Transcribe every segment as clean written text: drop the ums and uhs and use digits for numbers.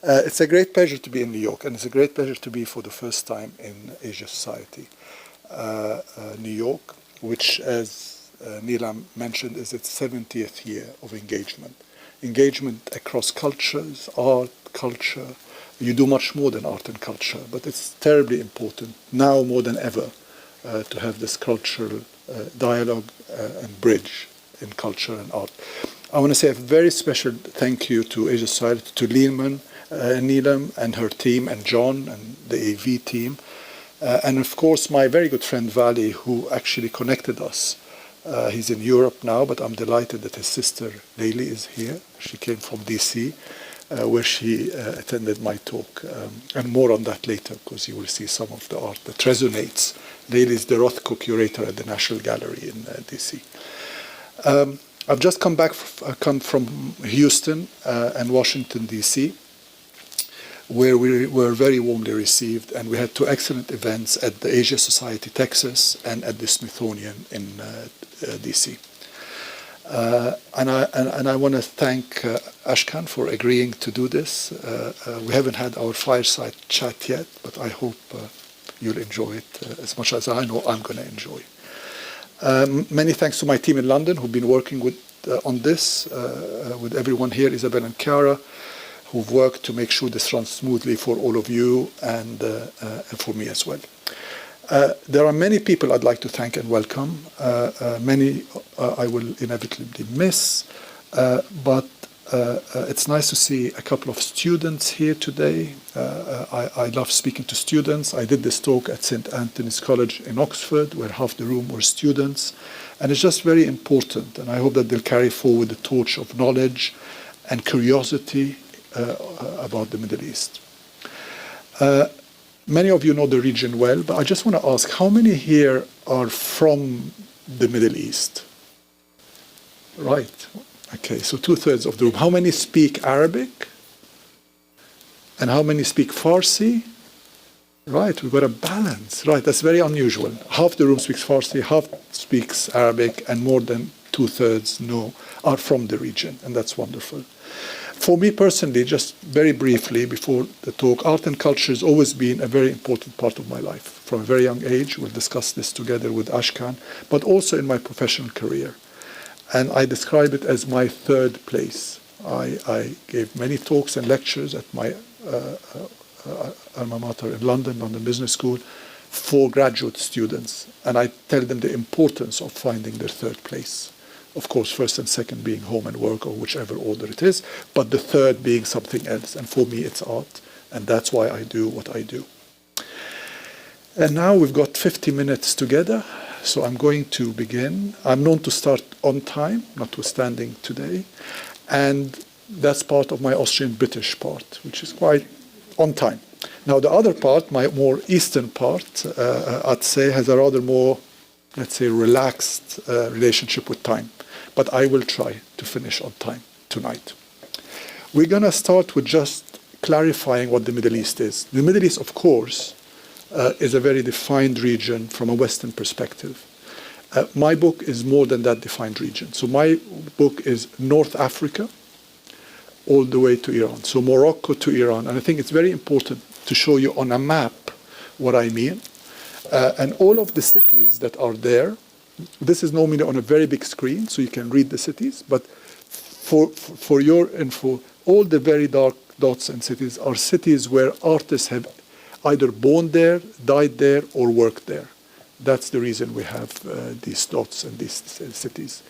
It's a great pleasure to be in New York, and it's a great pleasure to be for the first time in Asia Society. New York, which, as Neelam mentioned, is its 70th year of engagement. Engagement across cultures, art, culture. You do much more than art and culture, but it's terribly important, now more than ever, to have this cultural dialogue and bridge in culture and art. I want to say a very special thank you to Asia Society, to Neelam and her team, and John and the AV team, and of course my very good friend Vali, who actually connected us. He's in Europe now, but I'm delighted that his sister Layli is here. She came from DC, where she attended my talk, and more on that later, because you will see some of the art that resonates. Layli is the Rothko curator at the National Gallery in DC. I've just come from Houston and Washington, D.C., where we were very warmly received, and we had two excellent events at the Asia Society Texas and at the Smithsonian in D.C. And I want to thank Ashkan for agreeing to do this. We haven't had our fireside chat yet, but I hope you'll enjoy it as much as I know I'm going to enjoy. Many thanks to my team in London who've been working on this, with everyone here, Isabel and Chiara, who've worked to make sure this runs smoothly for all of you and for me as well. There are many people I'd like to thank and welcome. Many I will inevitably miss, but it's nice to see a couple of students here today. I love speaking to students. I did this talk at St. Anthony's College in Oxford, where half the room were students. And it's just very important, and I hope that they'll carry forward the torch of knowledge and curiosity about the Middle East. Many of you know the region well, but I just want to ask, how many here are from the Middle East? Right. Okay, so 2/3 of the room. How many speak Arabic? And how many speak Farsi? Right, we've got a balance. Right, that's very unusual. Half the room speaks Farsi, half speaks Arabic, and more than 2/3 are from the region, and that's wonderful. For me personally, just very briefly before the talk, art and culture has always been a very important part of my life. From a very young age, we'll discuss this together with Ashkan, but also in my professional career. And I describe it as my third place. I gave many talks and lectures at my alma mater in London Business School, for graduate students. And I tell them the importance of finding their third place. Of course, first and second being home and work, or whichever order it is, but the third being something else. And for me, it's art. And that's why I do what I do. And now we've got 50 minutes together. So I'm going to begin. I'm known to start on time, notwithstanding today. And that's part of my Austrian-British part, which is quite on time. Now, the other part, my more eastern part, I'd say, has a rather more, let's say, relaxed relationship with time. But I will try to finish on time tonight. We're going to start with just clarifying what the Middle East is. The Middle East, of course, is a very defined region from a Western perspective. My book is more than that defined region. So my book is North Africa all the way to Iran. So Morocco to Iran. And I think it's very important to show you on a map what I mean. And all of the cities that are there, this is normally on a very big screen, so you can read the cities. But for your info, all the very dark dots and cities are cities where artists have either born there, died there, or worked there. That's the reason we have these dots and these cities.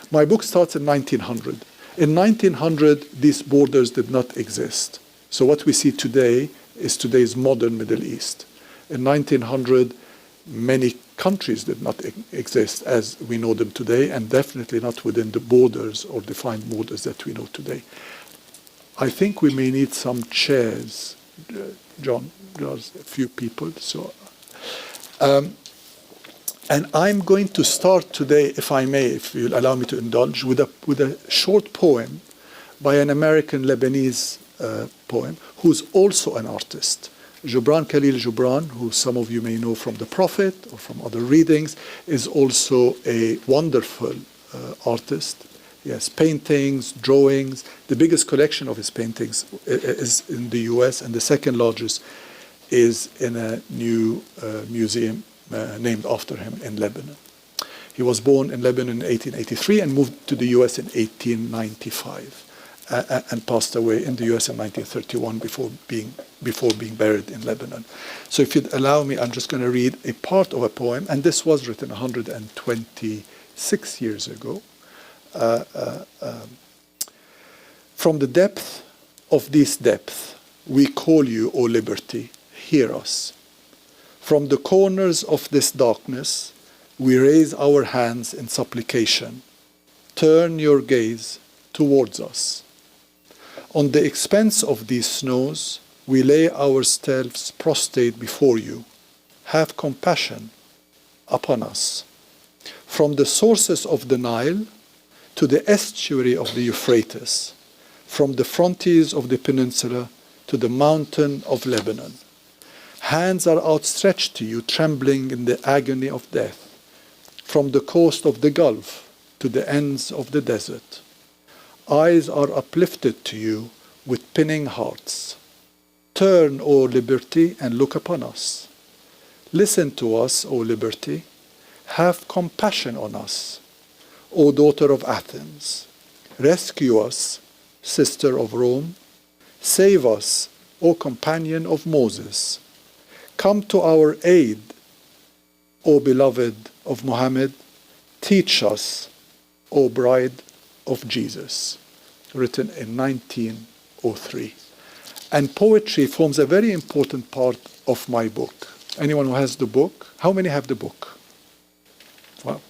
My book starts in 1900. In 1900, these borders did not exist. So what we see today is today's modern Middle East. In 1900, many countries did not exist as we know them today, and definitely not within the borders or defined borders that we know today. I think we may need some chairs. John, there's a few people. So, and I'm going to start today, if I may, if you'll allow me to indulge, with a short poem by an American Lebanese poem, who's also an artist. Gibran Khalil Gibran, who some of you may know from The Prophet or from other readings, is also a wonderful artist. Yes, paintings, drawings. The biggest collection of his paintings is in the US, and the second largest is in a new museum named after him in Lebanon. He was born in Lebanon in 1883 and moved to the US in 1895 and passed away in the US in 1931 before being buried in Lebanon. So if you'd allow me, I'm just going to read a part of a poem, and this was written 126 years ago. From the depth of this depth, we call you, O liberty, hear us. From the corners of this darkness, we raise our hands in supplication. Turn your gaze towards us. On the expanse of these snows, we lay ourselves prostrate before you. Have compassion upon us. From the sources of the Nile to the estuary of the Euphrates, from the frontiers of the peninsula to the mountain of Lebanon. Hands are outstretched to you, trembling in the agony of death, from the coast of the Gulf to the ends of the desert. Eyes are uplifted to you with pinning hearts. Turn, O liberty, and look upon us. Listen to us, O liberty. Have compassion on us, O daughter of Athens. Rescue us, sister of Rome. Save us, O companion of Moses. Come to our aid, O beloved of Muhammad. Teach us, O bride of Jesus. Written in 1903. And poetry forms a very important part of my book. Anyone who has the book? How many have the book? Well,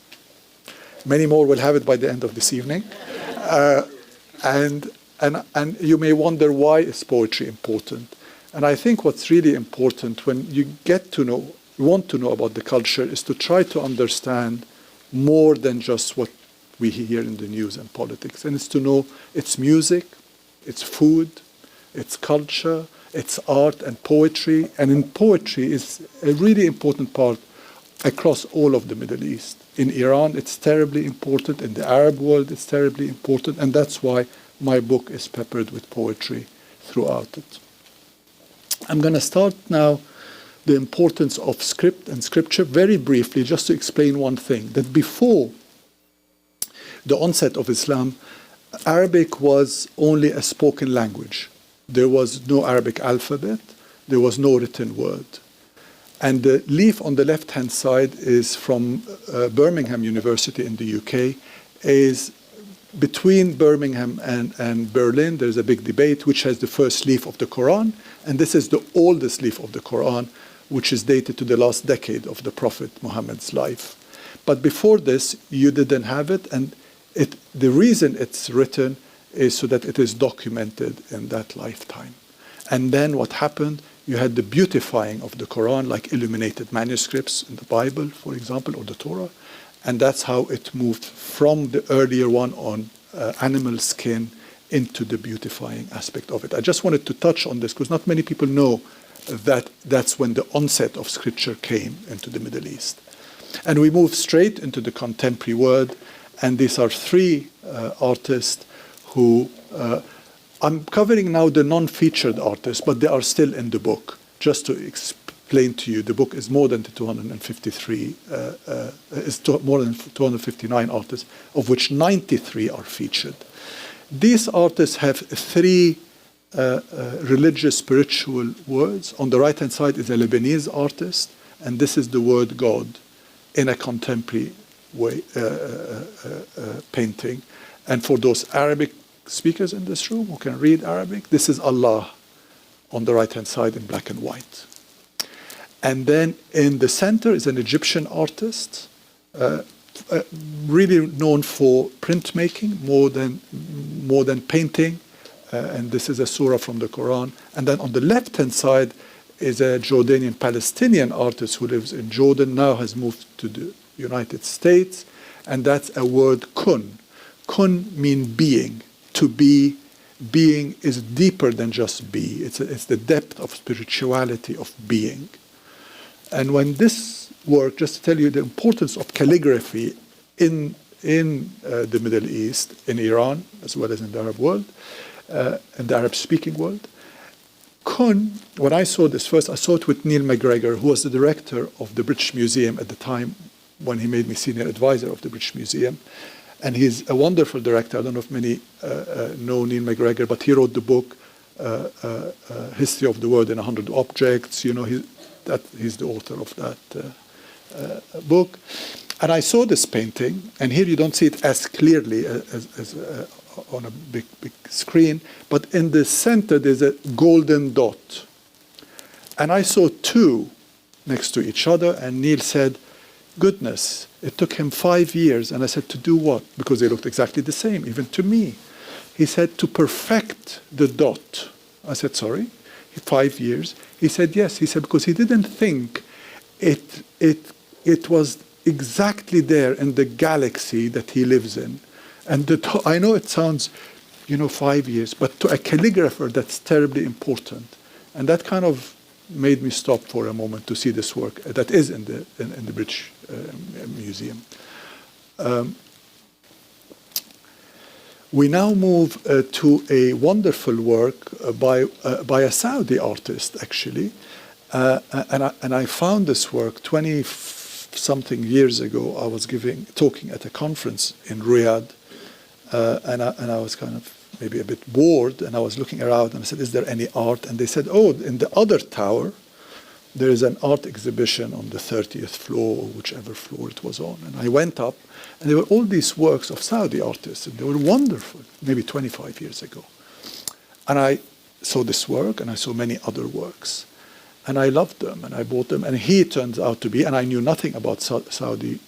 many more will have it by the end of this evening. And you may wonder, why is poetry important? And I think what's really important when you want to know about the culture is to try to understand more than just what we hear in the news and politics. And it's to know its music, its food, its culture, its art and poetry. And in poetry is a really important part across all of the Middle East. In Iran, it's terribly important. In the Arab world, it's terribly important. And that's why my book is peppered with poetry throughout it. I'm going to start now the importance of script and scripture very briefly, just to explain one thing, that before the onset of Islam, Arabic was only a spoken language. There was no Arabic alphabet. There was no written word. And the leaf on the left-hand side is from Birmingham University in the UK. Is between Birmingham and Berlin, there's a big debate which has the first leaf of the Quran. And this is the oldest leaf of the Quran, which is dated to the last decade of the Prophet Muhammad's life. But before this, you didn't have it. And the reason it's written is so that it is documented in that lifetime. And then what happened? You had the beautifying of the Quran, like illuminated manuscripts in the Bible, for example, or the Torah. And that's how it moved from the earlier one on animal skin into the beautifying aspect of it. I just wanted to touch on this because not many people know that that's when the onset of scripture came into the Middle East. And we move straight into the contemporary world. And these are three artists who, I'm covering now the non-featured artists, but they are still in the book. Just to explain to you, the book is more than 259 artists, of which 93 are featured. These artists have three religious, spiritual words. On the right-hand side is a Lebanese artist, and this is the word God in a contemporary way, painting. And for those Arabic speakers in this room who can read Arabic, this is Allah on the right-hand side in black and white. And then in the center is an Egyptian artist, really known for printmaking more than painting. And this is a surah from the Quran. And then on the left-hand side is a Jordanian Palestinian artist who lives in Jordan, now has moved to the United States. And that's a word kun. Kun means being. To be, being is deeper than just be. It's the depth of spirituality of being. And when this work, just to tell you the importance of calligraphy in in the Middle East, in Iran, as well as in the Arab world, in the Arab-speaking world. When I saw this first, I saw it with Neil MacGregor, who was the director of the British Museum at the time when he made me senior advisor of the British Museum. And he's a wonderful director. I don't know if many know Neil MacGregor, but he wrote the book, History of the World in 100 Objects. You know, he's the author of that book. And I saw this painting, and here you don't see it as clearly as on a big screen, but in the center there's a golden dot. And I saw two next to each other, and Neil said, goodness, it took him 5 years. And I said, to do what? Because they looked exactly the same, even to me. He said, to perfect the dot. I said, sorry, 5 years? He said, yes. He said, because he didn't think it was exactly there in the galaxy that he lives in. And I know it sounds, 5 years, but to a calligrapher, that's terribly important. And that kind of made me stop for a moment to see this work that is in the British Museum. We now move to a wonderful work by a Saudi artist, actually. And I found this work 20-something years ago. I was talking at a conference in Riyadh. And I was kind of maybe a bit bored, and I was looking around, and I said, is there any art? And they said, oh, in the other tower, there is an art exhibition on the 30th floor, or whichever floor it was on. And I went up, and there were all these works of Saudi artists, and they were wonderful, maybe 25 years ago. And I saw this work, and I saw many other works. And I loved them, and I bought them. And he turns out to be, and I knew nothing about Saudi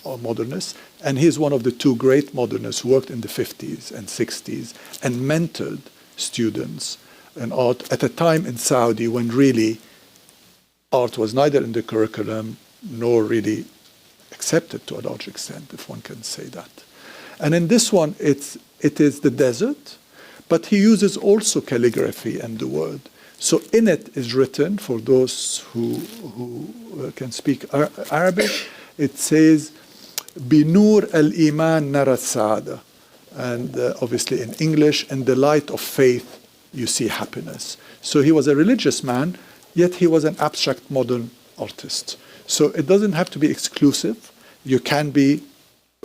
modernists, and he's one of the two great modernists who worked in the 50s and 60s and mentored students in art at a time in Saudi when really art was neither in the curriculum nor really accepted to a large extent, if one can say that. And in this one, it is the desert, but he uses also calligraphy and the word. So in it is written, for those who can speak Arabic, it says, Binur al-Iman nara saada. And obviously in English, in the light of faith, you see happiness. So he was a religious man, yet he was an abstract modern artist. So it doesn't have to be exclusive. You can be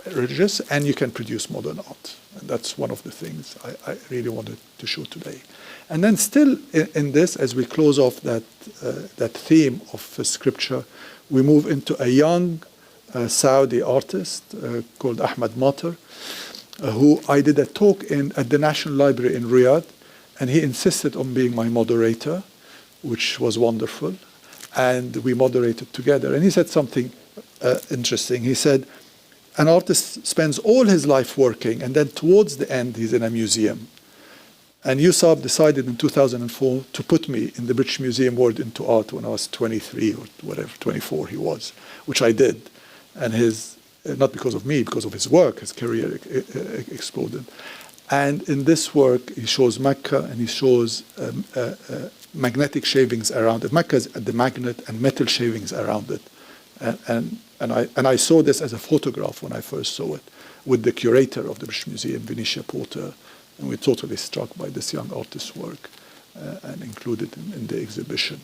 religious and you can produce modern art. And that's one of the things I really wanted to show today. And then still in this, as we close off that theme of scripture, we move into a young Saudi artist called Ahmad Matar, who I did a talk at the National Library in Riyadh, and he insisted on being my moderator, which was wonderful, and we moderated together. And he said something interesting. He said, an artist spends all his life working, and then towards the end, he's in a museum. And Saeb decided in 2004 to put me in the British Museum World into Art when I was 23 or whatever, 24 he was, which I did. And not because of me, because of his work, his career exploded. And in this work, he shows Mecca, and he shows magnetic shavings around it. Mecca is the magnet and metal shavings around it. And I saw this as a photograph when I first saw it with the curator of the British Museum, Venetia Porter, and we were totally struck by this young artist's work and included in the exhibition.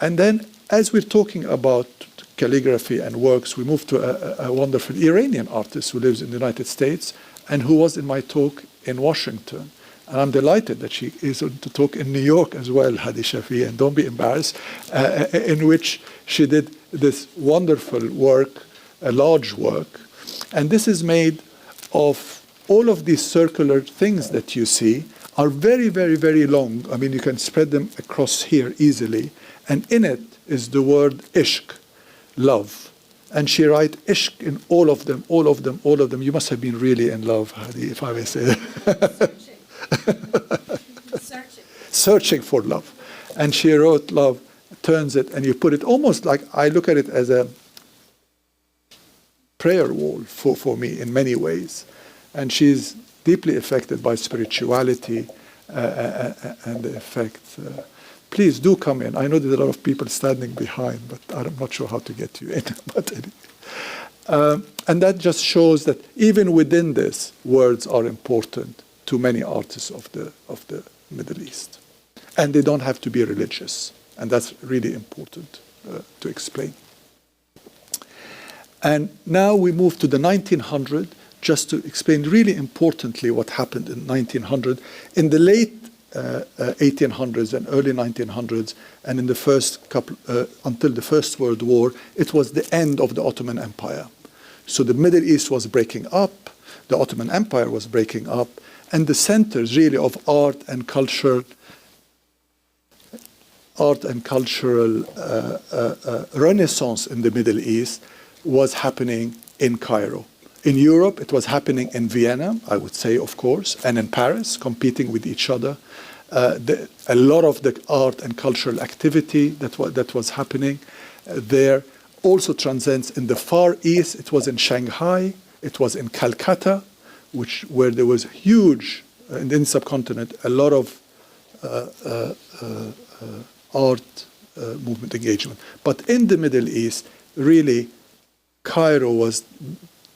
And then, as we're talking about calligraphy and works, we move to a wonderful Iranian artist who lives in the United States and who was in my talk in Washington. And I'm delighted that she is on to talk in New York as well, Hadi Shafi, and don't be embarrassed, in which she did this wonderful work, a large work. And this is made of all of these circular things that you see are very, very, very long. I mean, you can spread them across here easily. And in it is the word ishq, love. And she writes ishq in all of them, all of them, all of them. You must have been really in love, Hadi, if I may say that. Searching for love. And she wrote love, turns it, and you put it almost like, I look at it as a prayer wall for me in many ways. And she's deeply affected by spirituality and the effect. Please do come in. I know there's a lot of people standing behind, but I'm not sure how to get you in. But And that just shows that even within this, words are important to many artists of the Middle East. And they don't have to be religious. And that's really important to explain. And now we move to the 1900, just to explain really importantly what happened in 1900. In the late 1800s and early 1900s, and in the first couple, until the First World War, it was the end of the Ottoman Empire. So the Middle East was breaking up, the Ottoman Empire was breaking up, and the centers really of art and cultural renaissance in the Middle East was happening in Cairo. In Europe, it was happening in Vienna, I would say, of course, and in Paris, competing with each other. A lot of the art and cultural activity that was happening there also transcends in the Far East. It was in Shanghai, it was in Calcutta, where there was huge, in the subcontinent, a lot of art movement engagement. But in the Middle East, really, Cairo was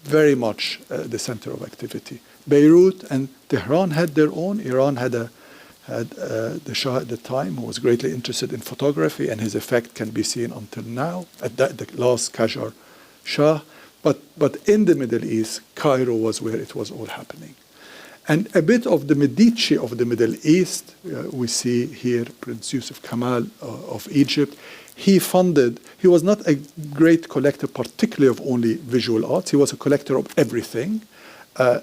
very much the center of activity. Beirut and Tehran had their own. Iran had the Shah at the time, who was greatly interested in photography, and his effect can be seen until now, at the last Qajar Shah. But in the Middle East, Cairo was where it was all happening. And a bit of the Medici of the Middle East, we see here Prince Yusuf Kamal of Egypt. He was not a great collector, particularly of only visual arts. He was a collector of everything.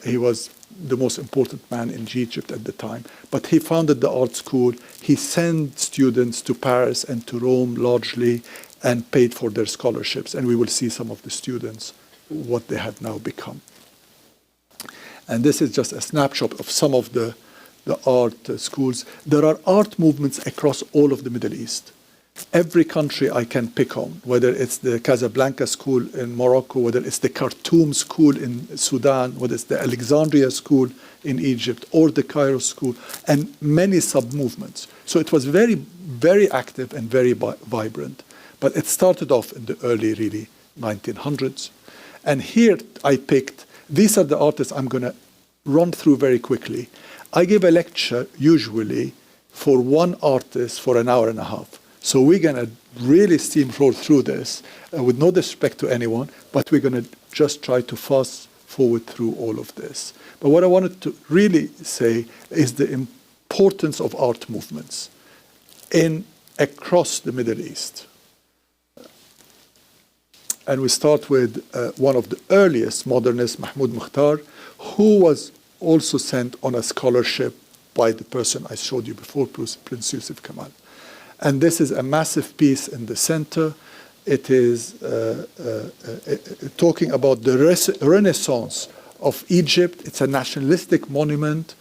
He was the most important man in Egypt at the time. But he founded the art school. He sent students to Paris and to Rome largely and paid for their scholarships. And we will see some of the students, what they have now become. And this is just a snapshot of some of the art schools. There are art movements across all of the Middle East. Every country I can pick on, whether it's the Casablanca school in Morocco, whether it's the Khartoum school in Sudan, whether it's the Alexandria school in Egypt, or the Cairo school, and many sub-movements. So it was very, very active and very vibrant. But it started off in the early, really, 1900s. And here I picked, these are the artists I'm going to run through very quickly. I give a lecture, usually, for one artist for an hour and a half. So we're going to really steamroll through this with no disrespect to anyone, but we're going to just try to fast forward through all of this. But what I wanted to really say is the importance of art movements across the Middle East. And we start with one of the earliest modernists, Mahmoud Mukhtar, who was also sent on a scholarship by the person I showed you before, Prince Yusuf Kamal. And this is a massive piece in the center. It is talking about the Renaissance of Egypt. It's a nationalistic monument.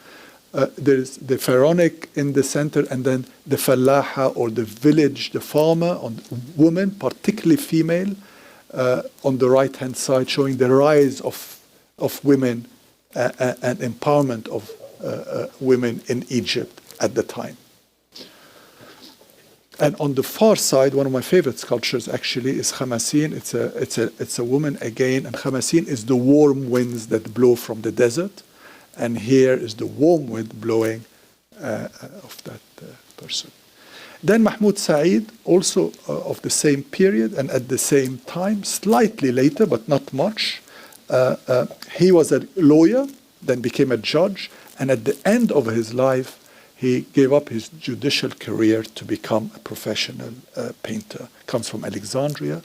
There's the pharaonic in the center, and then the fallaha, or the village, the farmer, woman, particularly female, on the right-hand side, showing the rise of women and empowerment of women in Egypt at the time. And on the far side, one of my favorite sculptures actually is Khamasin. It's a woman again, and Khamasin is the warm winds that blow from the desert, and here is the warm wind blowing of that person. Then Mahmoud Said, also of the same period and at the same time, slightly later, but not much. He was a lawyer, then became a judge, and at the end of his life, he gave up his judicial career to become a professional painter. Comes from Alexandria.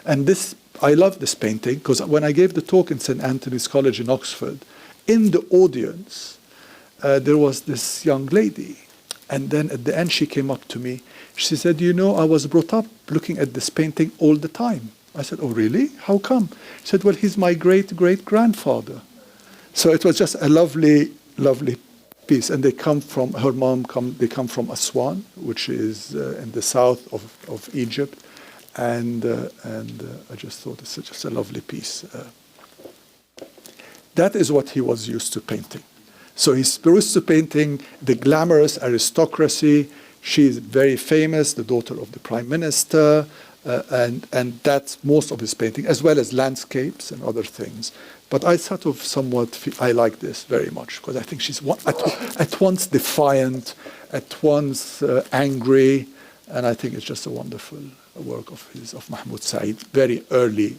And I love this painting, because when I gave the talk in St. Anthony's College in Oxford, in the audience, there was this young lady. And then at the end, she came up to me. She said, "You know, I was brought up looking at this painting all the time." I said, "Oh, really? How come?" She said, "Well, he's my great-great-grandfather." So it was just a lovely, lovely piece. And they come from, her mom, they come from Aswan, which is in the south of Egypt. And I just thought it's just a lovely piece. That is what he was used to painting. So he's used to painting the glamorous aristocracy. She's very famous, the daughter of the prime minister. And that's most of his painting, as well as landscapes and other things. But I sort of I like this very much, because I think she's at once defiant, at once angry, and I think it's just a wonderful work of Mahmoud Said, very early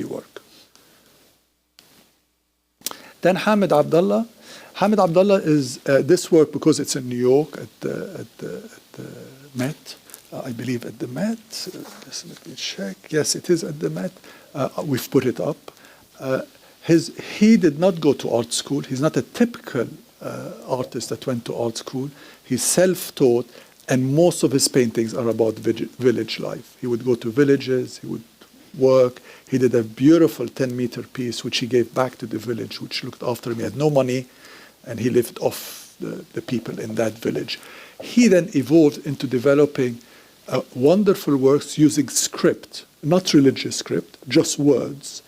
work. Then Hamid Abdallah. Hamid Abdallah is this work, because it's in New York at the Met. I believe at the Met. Just let me check. Yes, it is at the Met. We've put it up. He did not go to art school. He's not a typical artist that went to art school. He's self-taught, and most of his paintings are about village life. He would go to villages, he would work. He did a beautiful 10-meter piece, which he gave back to the village, which looked after him. He had no money, and he lived off the people in that village. He then evolved into developing wonderful works using script, not religious script, just words.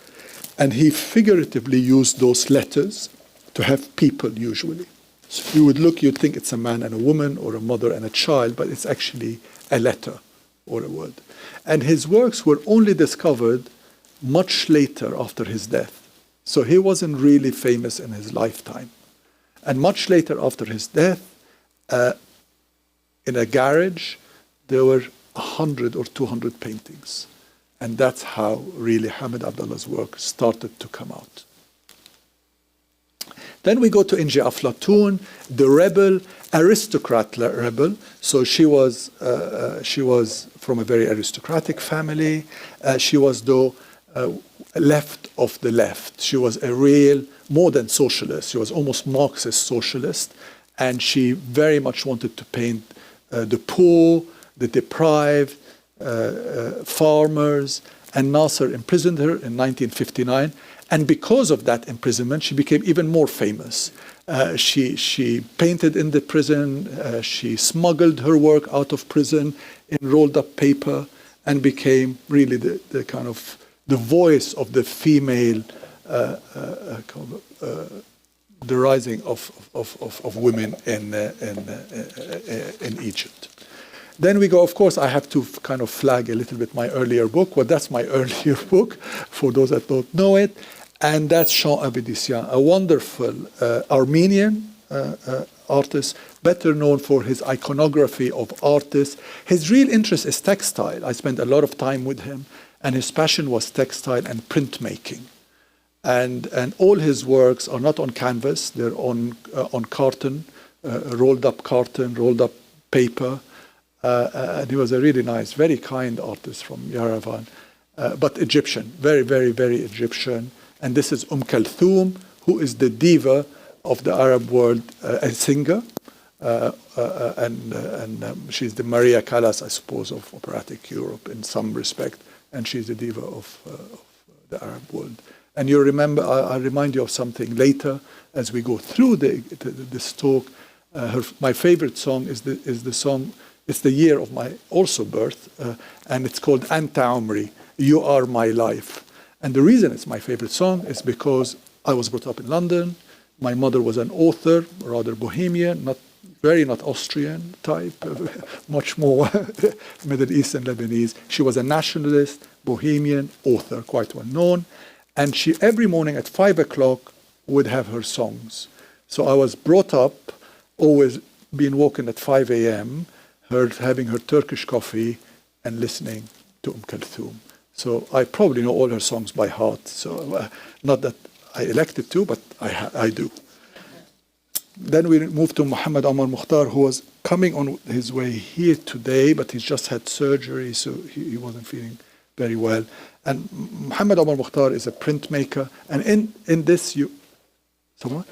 And he figuratively used those letters to have people, usually. So you would look, you'd think it's a man and a woman, or a mother and a child, but it's actually a letter or a word. And his works were only discovered much later after his death. So he wasn't really famous in his lifetime. And much later after his death, in a garage, there were 100 or 200 paintings. And that's how really Hamid Abdallah's work started to come out. Then we go to Inji Aflatun, the rebel, aristocrat rebel. So she was from a very aristocratic family. She was, though, left of the left. She was a real, more than socialist. She was almost Marxist socialist. And she very much wanted to paint the poor, the deprived, farmers. And Nasser imprisoned her in 1959. And because of that imprisonment, she became even more famous. She painted in the prison. She smuggled her work out of prison in rolled up paper, and became really the kind of the voice of the female, the rising of women in Egypt. Then we go, of course, I have to kind of flag a little bit my earlier book. Well, that's my earlier book, for those that don't know it. And that's Jean Abedissian, a wonderful Armenian artist, better known for his iconography of artists. His real interest is textile. I spent a lot of time with him, and his passion was textile and printmaking. And all his works are not on canvas, they're on carton, rolled up paper. And he was a really nice, very kind artist from Yerevan, but Egyptian, very, very, very Egyptian. And this is Kulthum, who is the diva of the Arab world, a singer. And she's the Maria Callas, I suppose, of operatic Europe in some respect. And she's the diva of the Arab world. And you remember, I'll remind you of something later as we go through this talk. My favorite song is the song, it's the year of my also birth, and it's called Anta Umri, You Are My Life. And the reason it's my favorite song is because I was brought up in London. My mother was an author, rather bohemian, not Austrian type, much more Middle Eastern Lebanese. She was a nationalist, bohemian author, quite well known. And she, every morning at 5 o'clock, would have her songs. So I was brought up, always being woken at 5 a.m., having her Turkish coffee and listening to Kulthum. So I probably know all her songs by heart. So not that I elected to, but I do. Then we moved to Muhammad Omar Mukhtar, who was coming on his way here today, but he's just had surgery, so he wasn't feeling very well. And Muhammad Omar Mukhtar is a printmaker. And in this, someone?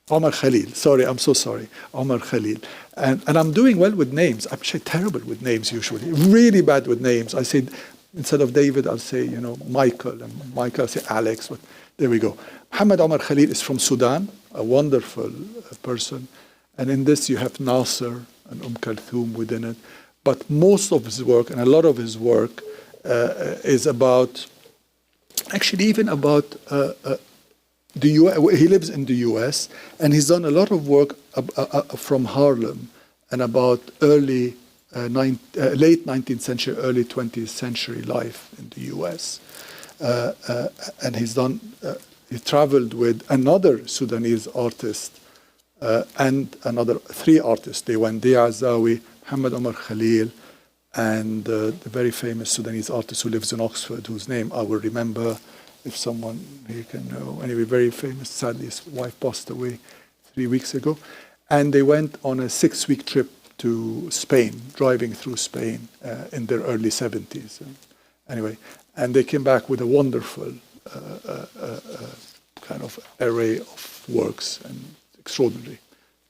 Omar Khalil. Sorry, I'm so sorry. Omar Khalil. And I'm doing well with names. I'm actually terrible with names usually. Really bad with names. I said, instead of David, I'll say, Michael. And Michael, I'll say Alex. But there we go. Muhammad Omar Khalil is from Sudan, a wonderful person. And in this, you have Nasser and Kulthum within it. But most of his work, and a lot of his work, is about, actually even about the US. He lives in the US, and he's done a lot of work from Harlem and about early late 19th century, early 20th century life in the US. And he traveled with another Sudanese artist and another 3 artists. They went Dia Azawi, Muhammad Omar Khalil, and the very famous Sudanese artist who lives in Oxford, whose name I will remember if someone here can know. Anyway, very famous. Sadly, his wife passed away 3 weeks ago. And they went on a 6-week trip to Spain, driving through Spain in their early 70s. Anyway, and they came back with a wonderful kind of array of works, and extraordinary.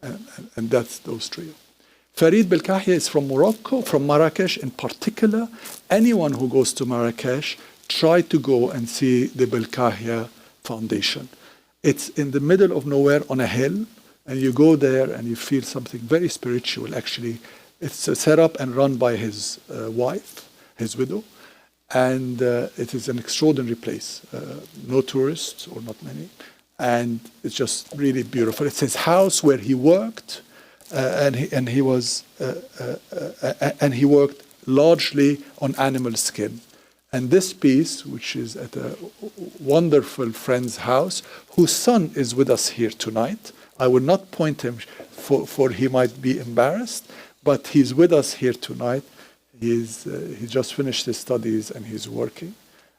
And that's those trio. Farid Belkahia is from Morocco, from Marrakesh in particular. Anyone who goes to Marrakesh, try to go and see the Belkahia Foundation. It's in the middle of nowhere on a hill, and you go there and you feel something very spiritual, actually. It's set up and run by his wife, his widow, and it is an extraordinary place. No tourists, or not many, and it's just really beautiful. It's his house where he worked, and he worked largely on animal skin. And this piece, which is at a wonderful friend's house, whose son is with us here tonight. I will not point him, for he might be embarrassed, but he's with us here tonight. He just finished his studies and he's working.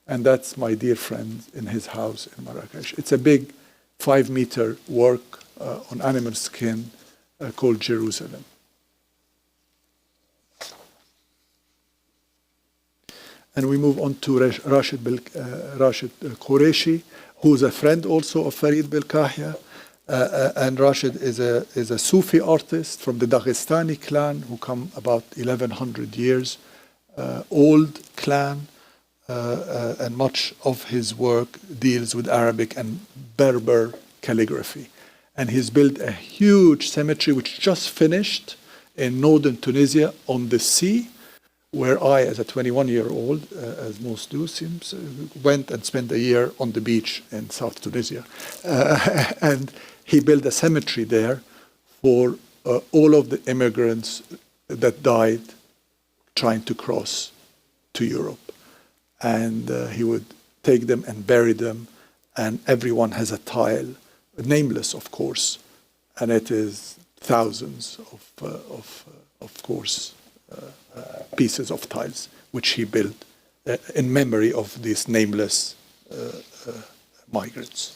And that's my dear friend in his house in Marrakesh. It's a big 5-meter work on animal skin called Jerusalem. And we move on to Rashid Qureshi, who's a friend also of Farid Belkahia. And Rashid is a Sufi artist from the Baghestani clan, who come about 1100 years old clan, and much of his work deals with Arabic and Berber calligraphy. And he's built a huge cemetery which just finished in northern Tunisia on the sea, where I, as a 21-year-old, as most do, seems, went and spent a year on the beach in South Tunisia. And he built a cemetery there for all of the immigrants that died trying to cross to Europe. And he would take them and bury them, and everyone has a tile, nameless, of course, and it is thousands of course, pieces of tiles which he built in memory of these nameless migrants.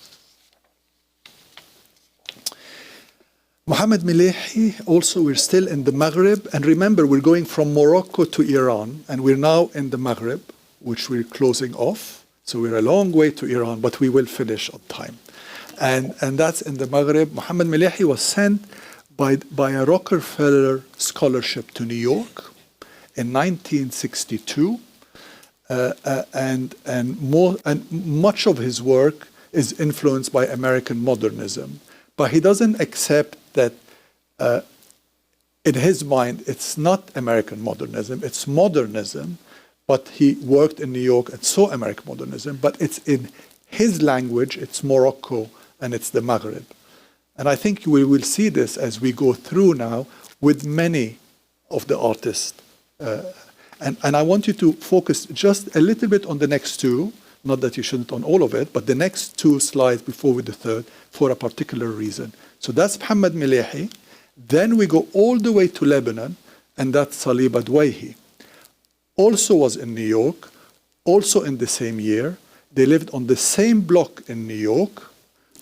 Mohammed Melehi, also we're still in the Maghreb, and remember we're going from Morocco to Iran, and we're now in the Maghreb, which we're closing off. So we're a long way to Iran, but we will finish on time. And that's in the Maghreb. Mohammed Melehi was sent by a Rockefeller scholarship to New York in 1962, and much of his work is influenced by American modernism. But he doesn't accept that in his mind it's not American modernism, it's modernism, but he worked in New York and saw American modernism, but it's in his language, it's Morocco and it's the Maghreb. And I think we will see this as we go through now with many of the artists. And I want you to focus just a little bit on the next two, not that you shouldn't on all of it, but the next two slides before with the third for a particular reason. So that's Mohammed Melehi. Then we go all the way to Lebanon, and that's Saliba Dwayhi. Also was in New York, also in the same year. They lived on the same block in New York,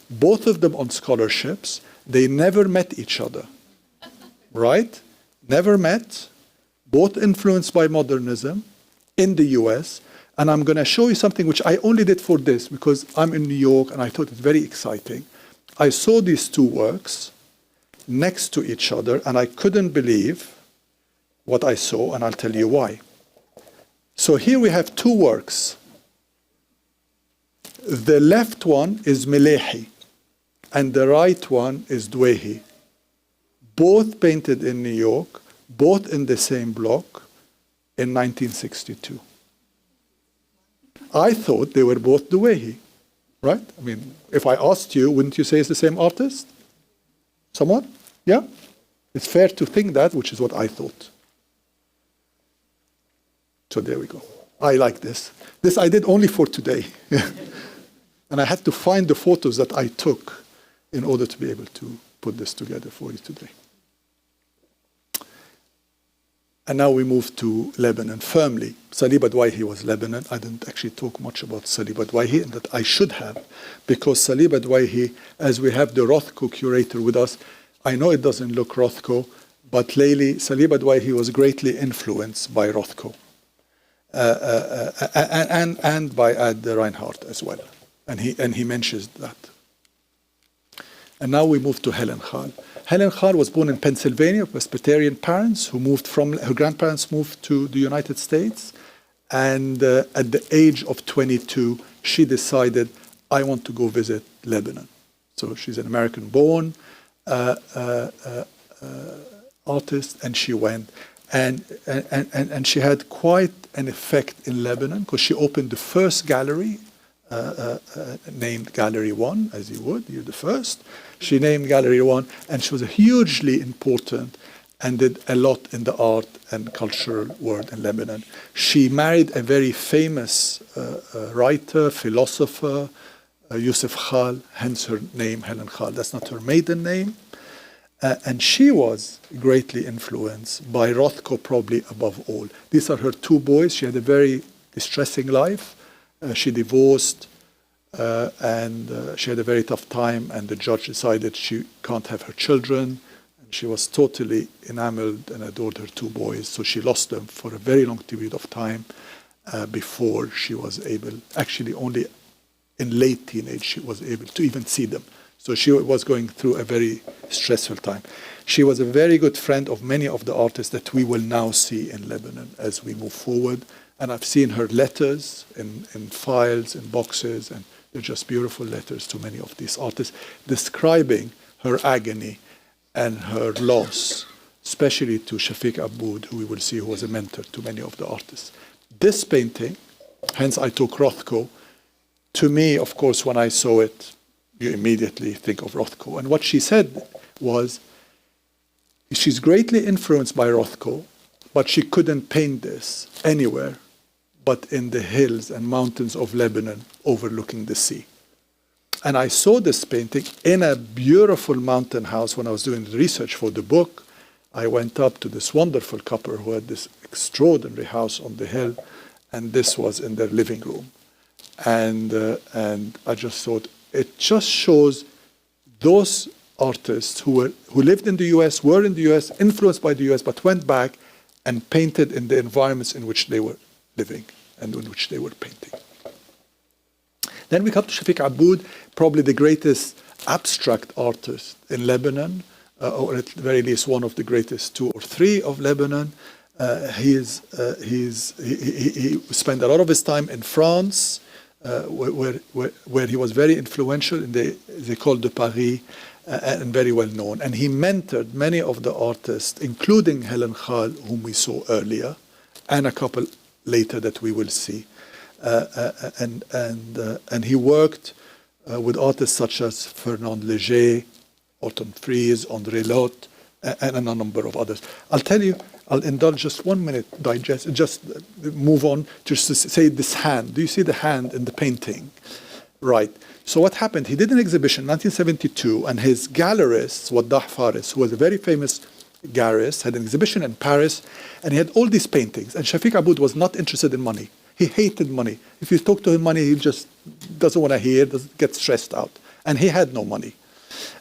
both of them on scholarships. They never met each other, right? Never met, both influenced by modernism in the US. And I'm going to show you something which I only did for this because I'm in New York and I thought it very exciting. I saw these two works next to each other and I couldn't believe what I saw, and I'll tell you why. So here we have two works. The left one is Melehi and the right one is Dwayhi. Both painted in New York, both in the same block in 1962. I thought they were both Dwayhi, right? I mean, if I asked you, wouldn't you say it's the same artist? Someone? Yeah? It's fair to think that, which is what I thought. So there we go. I like this. This I did only for today. And I had to find the photos that I took in order to be able to put this together for you today. And now we move to Lebanon firmly. Saeb Eigner was Lebanon. I didn't actually talk much about Saeb Eigner, and that I should have, because Saeb Eigner, as we have the Rothko curator with us, I know it doesn't look Rothko, but lately Saeb Eigner was greatly influenced by Rothko and by Ad Reinhardt as well. And he mentions that. And now we move to Helen Khal. Helen Khal was born in Pennsylvania, Presbyterian parents who moved her grandparents moved to the United States. And at the age of 22, she decided, I want to go visit Lebanon. So she's an American-born artist, and she went. And she had quite an effect in Lebanon, because she opened the first gallery, named Gallery 1, as you would, you're the first. She named Gallery 1, and she was hugely important and did a lot in the art and cultural world in Lebanon. She married a very famous writer, philosopher, Yusuf Khal, hence her name, Helen Khal. That's not her maiden name. And she was greatly influenced by Rothko, probably above all. These are her two boys. She had a very distressing life. She divorced, and she had a very tough time, and the judge decided she can't have her children. And she was totally enamored and adored her two boys, so she lost them for a very long period of time before she was able, actually only in late teenage, she was able to even see them. So she was going through a very stressful time. She was a very good friend of many of the artists that we will now see in Lebanon as we move forward. And I've seen her letters in files, in boxes, and they're just beautiful letters to many of these artists, describing her agony and her loss, especially to Shafiq Aboud, who we will see, who was a mentor to many of the artists. This painting, hence I took Rothko, to me, of course, when I saw it, you immediately think of Rothko. And what she said was, she's greatly influenced by Rothko, but she couldn't paint this anywhere but in the hills and mountains of Lebanon overlooking the sea. And I saw this painting in a beautiful mountain house when I was doing the research for the book. I went up to this wonderful couple who had this extraordinary house on the hill, and this was in their living room. And I just thought, it just shows those artists who lived in the US, were in the US, influenced by the US, but went back and painted in the environments in which they were living and in which they were painting. Then we come to Shafiq Aboud, probably the greatest abstract artist in Lebanon, or at the very least one of the greatest two or three of Lebanon. He spent a lot of his time in France, where he was very influential in the École de Paris, and very well known. And he mentored many of the artists, including Helen Khal, whom we saw earlier, and a couple later that we will see. And he worked with artists such as Fernand Léger, Otton Fries, André Lotte, and a number of others. I'll tell you, I'll indulge just 1 minute, just move on, just to say this hand. Do you see the hand in the painting? Right. So what happened? He did an exhibition in 1972, and his gallerist, Waddah Faris, who was a very famous gallerist, had an exhibition in Paris, and he had all these paintings. And Shafiq Aboud was not interested in money. He hated money. If you talk to him money, he just doesn't want to hear, gets stressed out. And he had no money.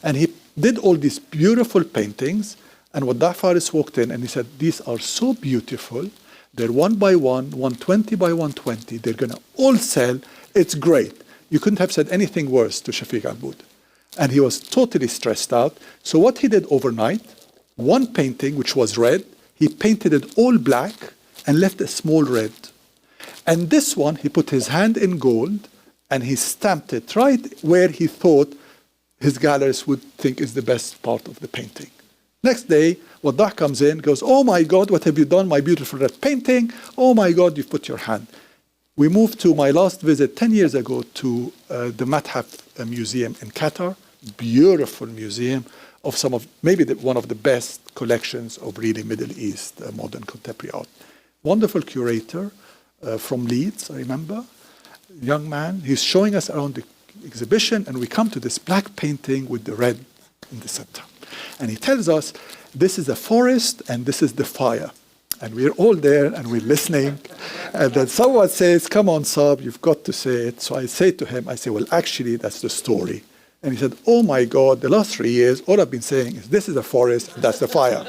And he did all these beautiful paintings, and Waddah Faris walked in and he said, these are so beautiful. They're 1 by 1, 120 by 120. They're going to all sell. It's great. You couldn't have said anything worse to Shafiq Aboud. And he was totally stressed out. So what he did overnight, one painting, which was red, he painted it all black and left a small red. And this one, he put his hand in gold and he stamped it right where he thought his gallerist would think is the best part of the painting. Next day, Waddah comes in, goes, oh my God, what have you done, my beautiful red painting? Oh my God, you've put your hand. We moved to my last visit 10 years ago to the Mathaf Museum in Qatar, beautiful museum of some of, maybe one of the best collections of really Middle East modern contemporary art. wonderful curator from Leeds, I remember, young man. He's showing us around the exhibition, and we come to this black painting with the red in the center. And he tells us, this is a forest and this is the fire. And we're all there and we're listening. And then someone says, come on, Saeb, you've got to say it. So I say to him, I say, well, actually, that's the story. And he said, oh my God, the last 3 years, all I've been saying is, this is a forest, and that's the fire.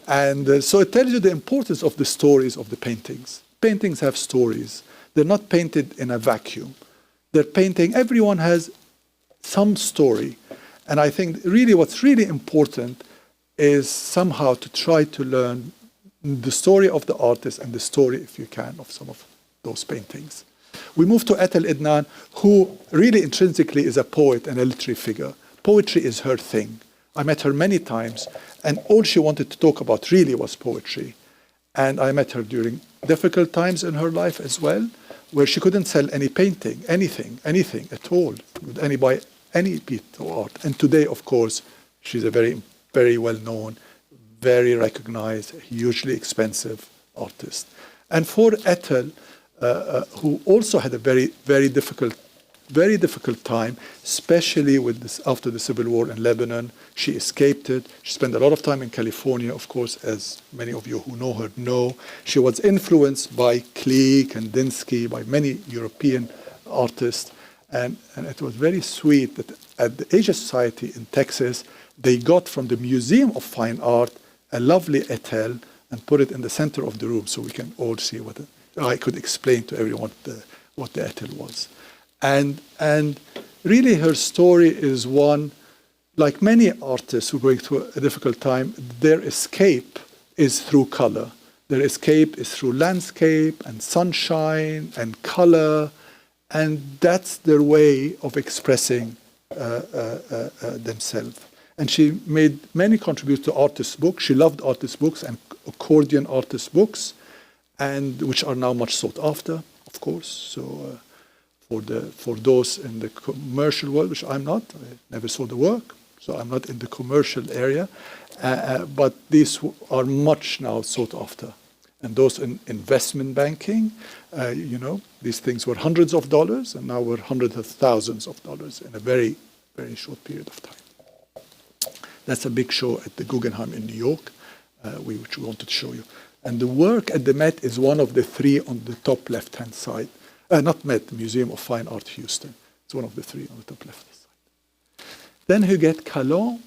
And so it tells you the importance of the stories of the paintings. Paintings have stories. They're not painted in a vacuum. They're painting, everyone has some story. And I think really what's really important is somehow to try to learn the story of the artist and the story, if you can, of some of those paintings. We move to Saeb Eigner, who really intrinsically is a poet and a literary figure. Poetry is her thing. I met her many times, and all she wanted to talk about really was poetry. And I met her during difficult times in her life as well, where she couldn't sell any painting, anything at all, would buy any piece of art. And today, of course, she's a very, very well-known, very recognized, hugely expensive artist. And for Ethel, who also had a very, very difficult time, especially with this, after the civil war in Lebanon. She escaped it. She spent a lot of time in California, of course, as many of you who know her know. She was influenced by Klick and Dinsky, by many European artists. And it was very sweet that at the Asia Society in Texas, they got from the Museum of Fine Art a lovely Ethel and put it in the center of the room so we can all see what I could explain to everyone what the Ethel was. And really her story is one, like many artists who are going through a difficult time, their escape is through color. Their escape is through landscape and sunshine and color, and that's their way of expressing themselves. And she made many contributions to artist books. She loved artist books and accordion artist books, and which are now much sought after, of course. So for those in the commercial world, which I'm not, I never saw the work, so I'm not in the commercial area, but these are much now sought after. And those in investment banking, these things were hundreds of dollars, and now we're hundreds of thousands of dollars in a very, very short period of time. That's a big show at the Guggenheim in New York, which we wanted to show you. And the work at the Met is one of the three on the top left-hand side. Not Met, the Museum of Fine Art, Houston. It's one of the three on the top left side. Then Huguette Callon.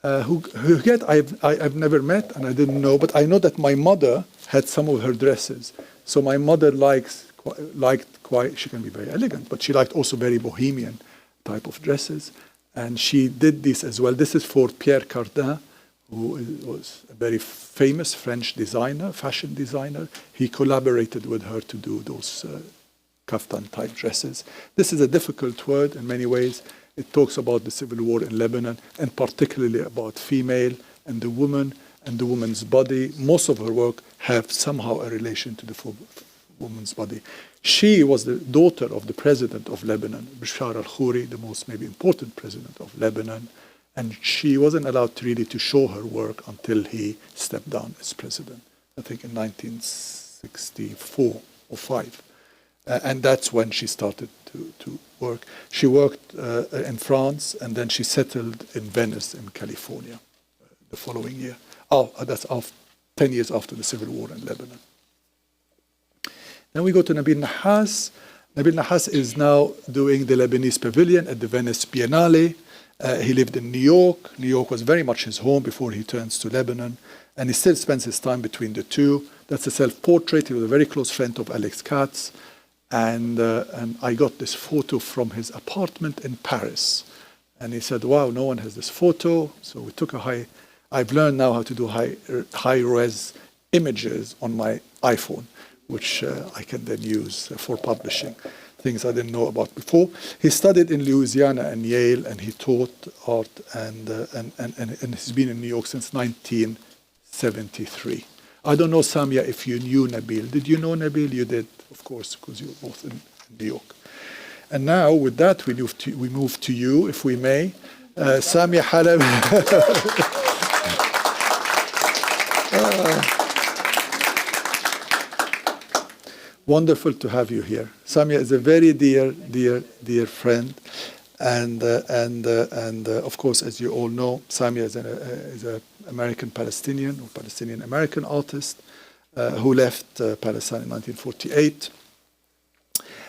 Huguette I've never met and I didn't know, but I know that my mother had some of her dresses. So my mother liked quite, she can be very elegant, but she liked also very bohemian type of dresses. And she did this as well. This is for Pierre Cardin, who was a very famous French designer, fashion designer. He collaborated with her to do those kaftan-type dresses. This is a difficult word in many ways. It talks about the civil war in Lebanon, and particularly about female and the woman and the woman's body. Most of her work have somehow a relation to the woman's body. She was the daughter of the president of Lebanon, Bashar al-Khoury, the most maybe important president of Lebanon, and she wasn't allowed really to show her work until he stepped down as president, I think in 1964 or 5. And that's when she started to work. She worked in France, and then she settled in Venice in California the following year. That's 10 years after the civil war in Lebanon. Then we go to Nabil Nahas. Nabil Nahas is now doing the Lebanese pavilion at the Venice Biennale. He lived in New York. New York was very much his home before he turns to Lebanon, and he still spends his time between the two. That's a self-portrait. He was a very close friend of Alex Katz. And I got this photo from his apartment in Paris. And he said, wow, no one has this photo. So we took I've learned now how to do high-res images on my iPhone, which I can then use for publishing, things I didn't know about before. He studied in Louisiana and Yale, and he taught art, and he's been in New York since 1973. I don't know, Samia, if you knew Nabil. Did you know Nabil? You did, of course, because you were both in New York. And now, with that, we move to you, if we may. Samia Halab. Wonderful to have you here. Samia is a very dear friend. And of course, as you all know, Samia is an American-Palestinian or Palestinian-American artist who left Palestine in 1948.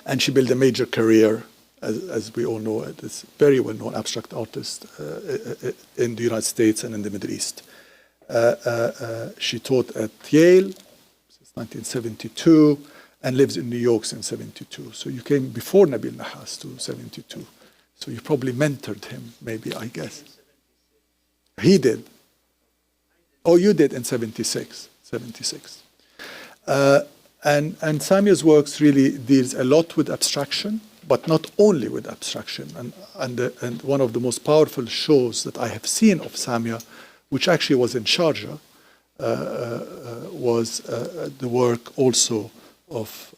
And she built a major career, as we all know, this very well-known abstract artist in the United States and in the Middle East. She taught at Yale since 1972 and lives in New York since 72. So you came before Nabil Nahas to 72. So you probably mentored him, maybe, I guess. He did. Oh, you did in 76. And Samia's works really deals a lot with abstraction, but not only with abstraction. And one of the most powerful shows that I have seen of Samia, which actually was in Sharjah, was the work also of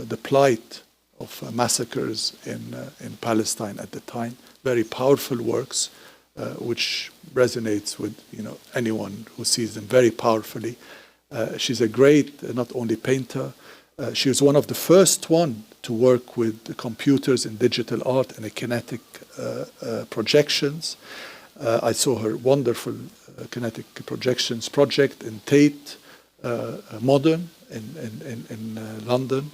the plight of massacres in Palestine at the time. Very powerful works, which resonates with anyone who sees them very powerfully. She's a great, not only painter, she was one of the first one to work with the computers in digital art and kinetic projections. I saw her wonderful kinetic projections project in Tate Modern in London.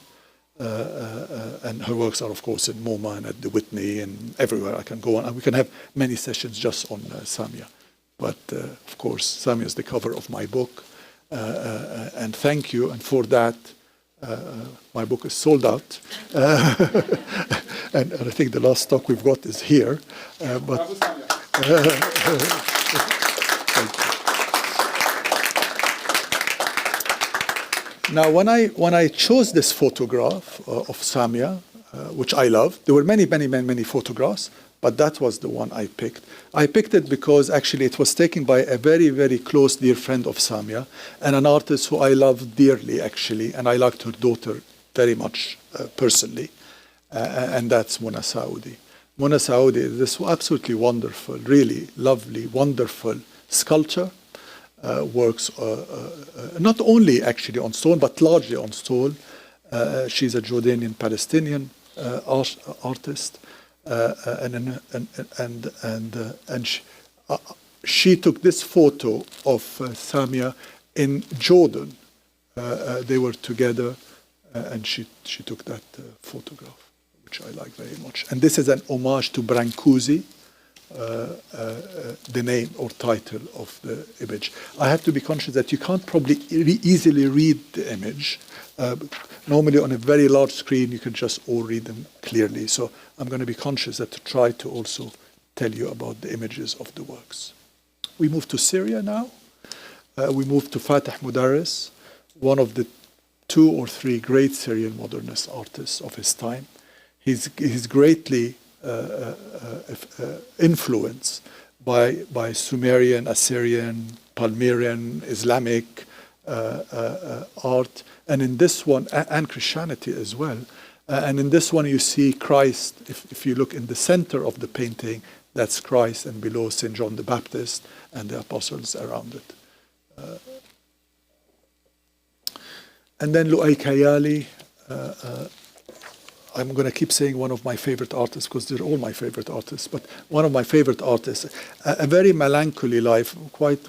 And her works are, of course, in MoMA and at the Whitney and everywhere I can go on. And we can have many sessions just on Samia. But, of course, Samia is the cover of my book. And thank you. And for that, my book is sold out. And I think the last stock we've got is here. Now, when I chose this photograph of Samia, which I love, there were many photographs, but that was the one I picked. I picked it because actually it was taken by a very close dear friend of Samia and an artist who I love dearly, actually, and I liked her daughter very much personally, and that's Mona Saoudi. Mona Saoudi is this absolutely wonderful, really lovely, wonderful sculptor. Works not only actually on stone, but largely on stone. She's a Jordanian-Palestinian artist, and she took this photo of Samia in Jordan. They were together, and she took that photograph, which I like very much. And this is an homage to Brancusi. The name or title of the image. I have to be conscious that you can't probably easily read the image. Normally on a very large screen you can just all read them clearly. So I'm going to be conscious that to try to also tell you about the images of the works. We move to Syria now. We move to Fateh Mudarris, one of the 2 or 3 great Syrian modernist artists of his time. He's greatly influence by Sumerian, Assyrian, Palmyrian, Islamic art, and in this one, and Christianity as well. And in this one, you see Christ. If you look in the center of the painting, that's Christ, and below St. John the Baptist and the apostles around it. And then Lu'ay Kayali. I'm going to keep saying one of my favorite artists because they're all my favorite artists, but one of my favorite artists, a very melancholy life, quite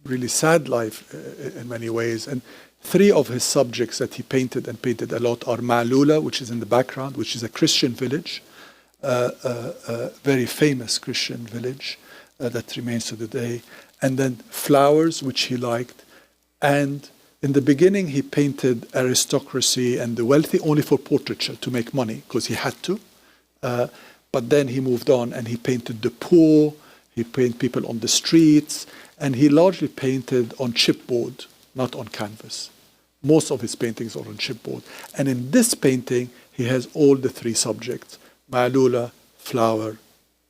really sad life in many ways. And 3 of his subjects that he painted a lot are Ma'lula, which is in the background, which is a Christian village, a very famous Christian village that remains to the day. And then Flowers, which he liked, and in the beginning, he painted aristocracy and the wealthy only for portraiture to make money, because he had to. But then he moved on and he painted the poor, he painted people on the streets, and he largely painted on chipboard, not on canvas. Most of his paintings are on chipboard. And in this painting, he has all the 3 subjects, Ma'lula, flower,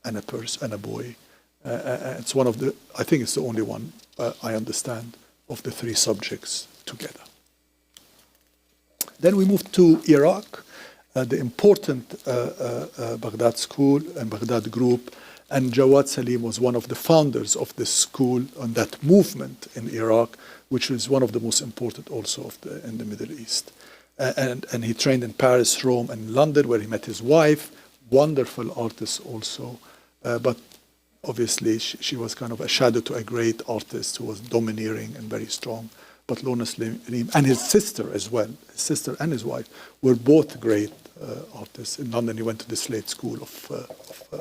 and a purse, and a boy. It's one of the, I think it's the only one I understand of the 3 subjects together. Then we moved to Iraq, the important Baghdad school and Baghdad group, and Jawad Salim was one of the founders of this school and that movement in Iraq, which is one of the most important also in the Middle East. and he trained in Paris, Rome, and London, where he met his wife. Wonderful artist also, but obviously she was kind of a shadow to a great artist who was domineering and very strong. But Lorna Saleem, and his sister as well, his sister and his wife, were both great artists. In London, he went to the Slade School of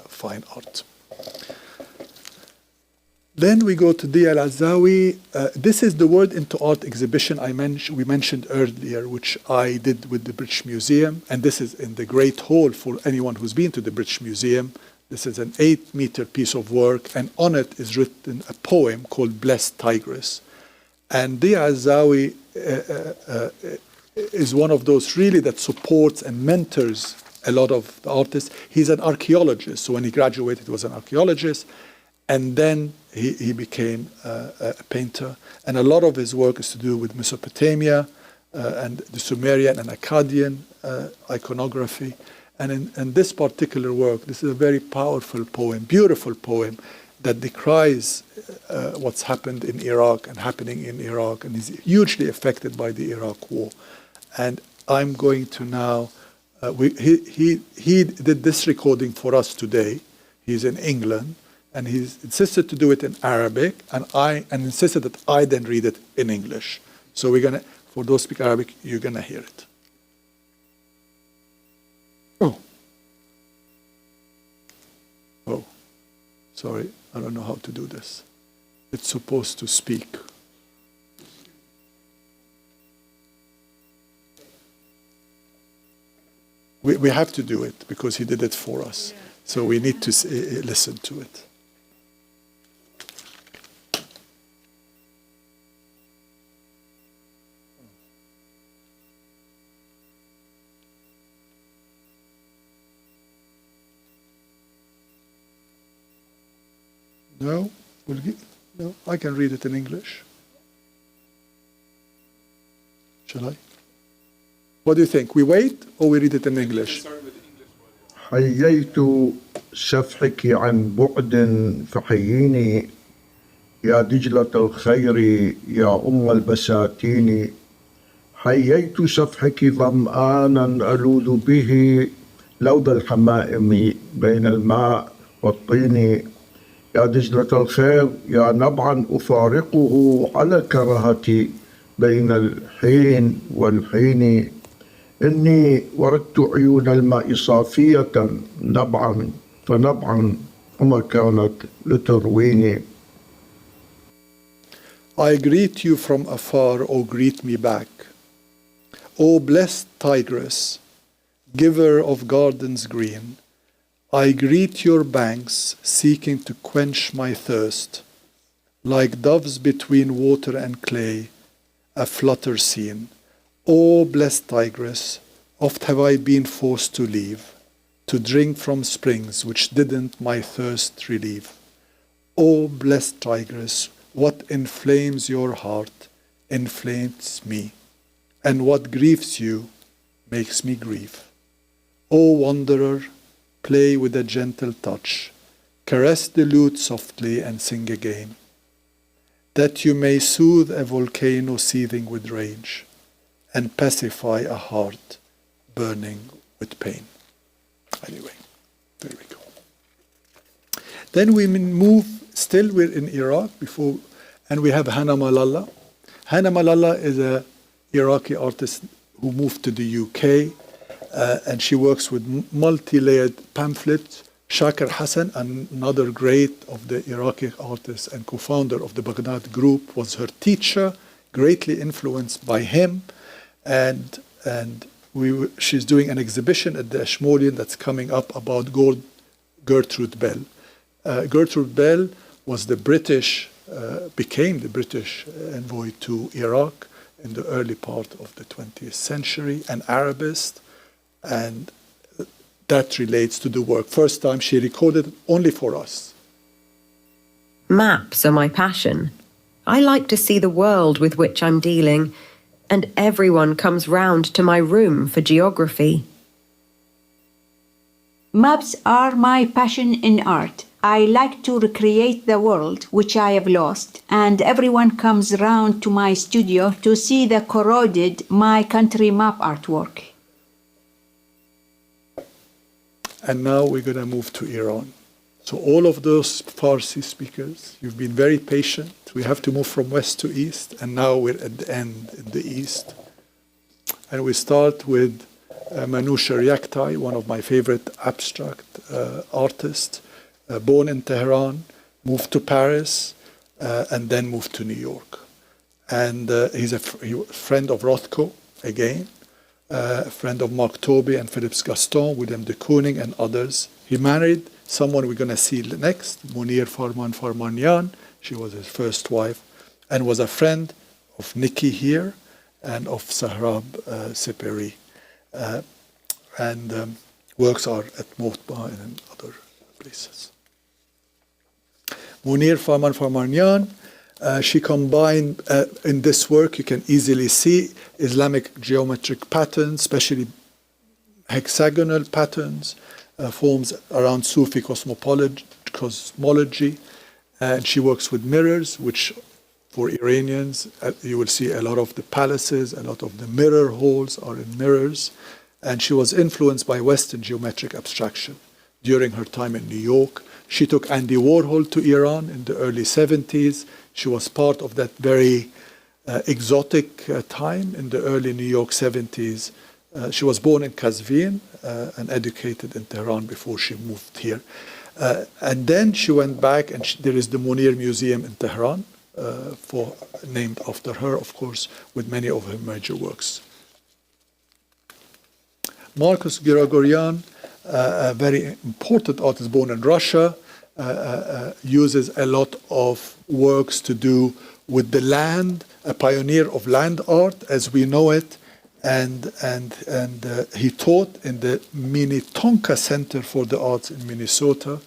Fine Art. Then we go to Dia Al-Azawi. This is the Word into Art exhibition we mentioned earlier, which I did with the British Museum. And this is in the Great Hall for anyone who's been to the British Museum. This is an 8-meter piece of work, and on it is written a poem called Blessed Tigress. And Dia Al-Azawi is one of those really that supports and mentors a lot of the artists. He's an archaeologist, so when he graduated, he was an archaeologist. And then he became a painter. And a lot of his work is to do with Mesopotamia and the Sumerian and Akkadian iconography. And in this particular work, this is a very powerful poem, beautiful poem, that decries what's happened in Iraq and happening in Iraq, and is hugely affected by the Iraq war. And I'm going to now, he did this recording for us today. He's in England. And he's insisted to do it in Arabic, and insisted that I then read it in English. So we're gonna, for those who speak Arabic, you're gonna hear it. Oh, sorry, I don't know how to do this. It's supposed to speak. We have to do it because he did it for us. So we need to listen to it. No? No, I can read it in English. Shall I? What do you think? We wait or we read it in English? حييت شفحك عن بعد فحييني يا دجلة الخير يا أم البساتين حييت شفحك ظمآنا ألوذ به لوذ الحمائم بين الماء والطين يا دجلة الخير يا نبعا أفارقه على كرهتي بين الحين والحين إني وردت عيون الماء صافية نبعا فنبعا وما كانت لترويني. I greet you from afar, O greet me back. O blessed tigress, giver of gardens green, I greet your banks, seeking to quench my thirst. Like doves between water and clay, a flutter seen. O blessed tigress, oft have I been forced to leave, to drink from springs which didn't my thirst relieve. O blessed tigress, what inflames your heart inflames me, and what grieves you makes me grieve. O wanderer, play with a gentle touch, caress the lute softly and sing again, that you may soothe a volcano seething with rage, and pacify a heart burning with pain. Anyway, there we go. Then we move, still we're in Iraq, and we have Hana Malala. Hana Malala is an Iraqi artist who moved to the UK, and she works with multi-layered pamphlets. Shakir Hassan, another great of the Iraqi artists and co-founder of the Baghdad group, was her teacher, greatly influenced by him. And she's doing an exhibition at the Ashmolean that's coming up about Gertrude Bell. Gertrude Bell was became the British envoy to Iraq in the early part of the 20th century, an Arabist, and that relates to the work. First time she recorded only for us. Maps are my passion. I like to see the world with which I'm dealing, and everyone comes round to my room for geography. Maps are my passion in art. I like to recreate the world which I have lost, and everyone comes round to my studio to see the corroded My Country Map artwork. And now we're going to move to Iran. So all of those Farsi speakers, you've been very patient. We have to move from west to east, and now we're at the end in the east. And we start with Manoush Yakhtai, one of my favorite abstract artists, born in Tehran, moved to Paris, and then moved to New York. And he's a friend of Rothko, again, a friend of Mark Tobey and Philips Gaston, William de Kooning, and others. He married someone we're going to see next, Munir Farmanyan. She was his first wife, and was a friend of Nikki here and of Sahrab Seperi. And works are at Motba and in other places. Munir Farmanyan, she combined, in this work you can easily see Islamic geometric patterns, especially hexagonal patterns, forms around Sufi cosmology, and she works with mirrors, which for Iranians, you will see a lot of the palaces, a lot of the mirror holes are in mirrors, and she was influenced by Western geometric abstraction during her time in New York. She took Andy Warhol to Iran in the early 70s. She was part of that very exotic time in the early New York 70s. She was born in Kazvin and educated in Tehran before she moved here. And then she went back, and there is the Munir Museum in Tehran, named after her, of course, with many of her major works. Marcus Grigoryan, a very important artist born in Russia, uses a lot of works to do with the land, a pioneer of land art as we know it, and he taught in the Minnetonka Center for the Arts in Minnesota.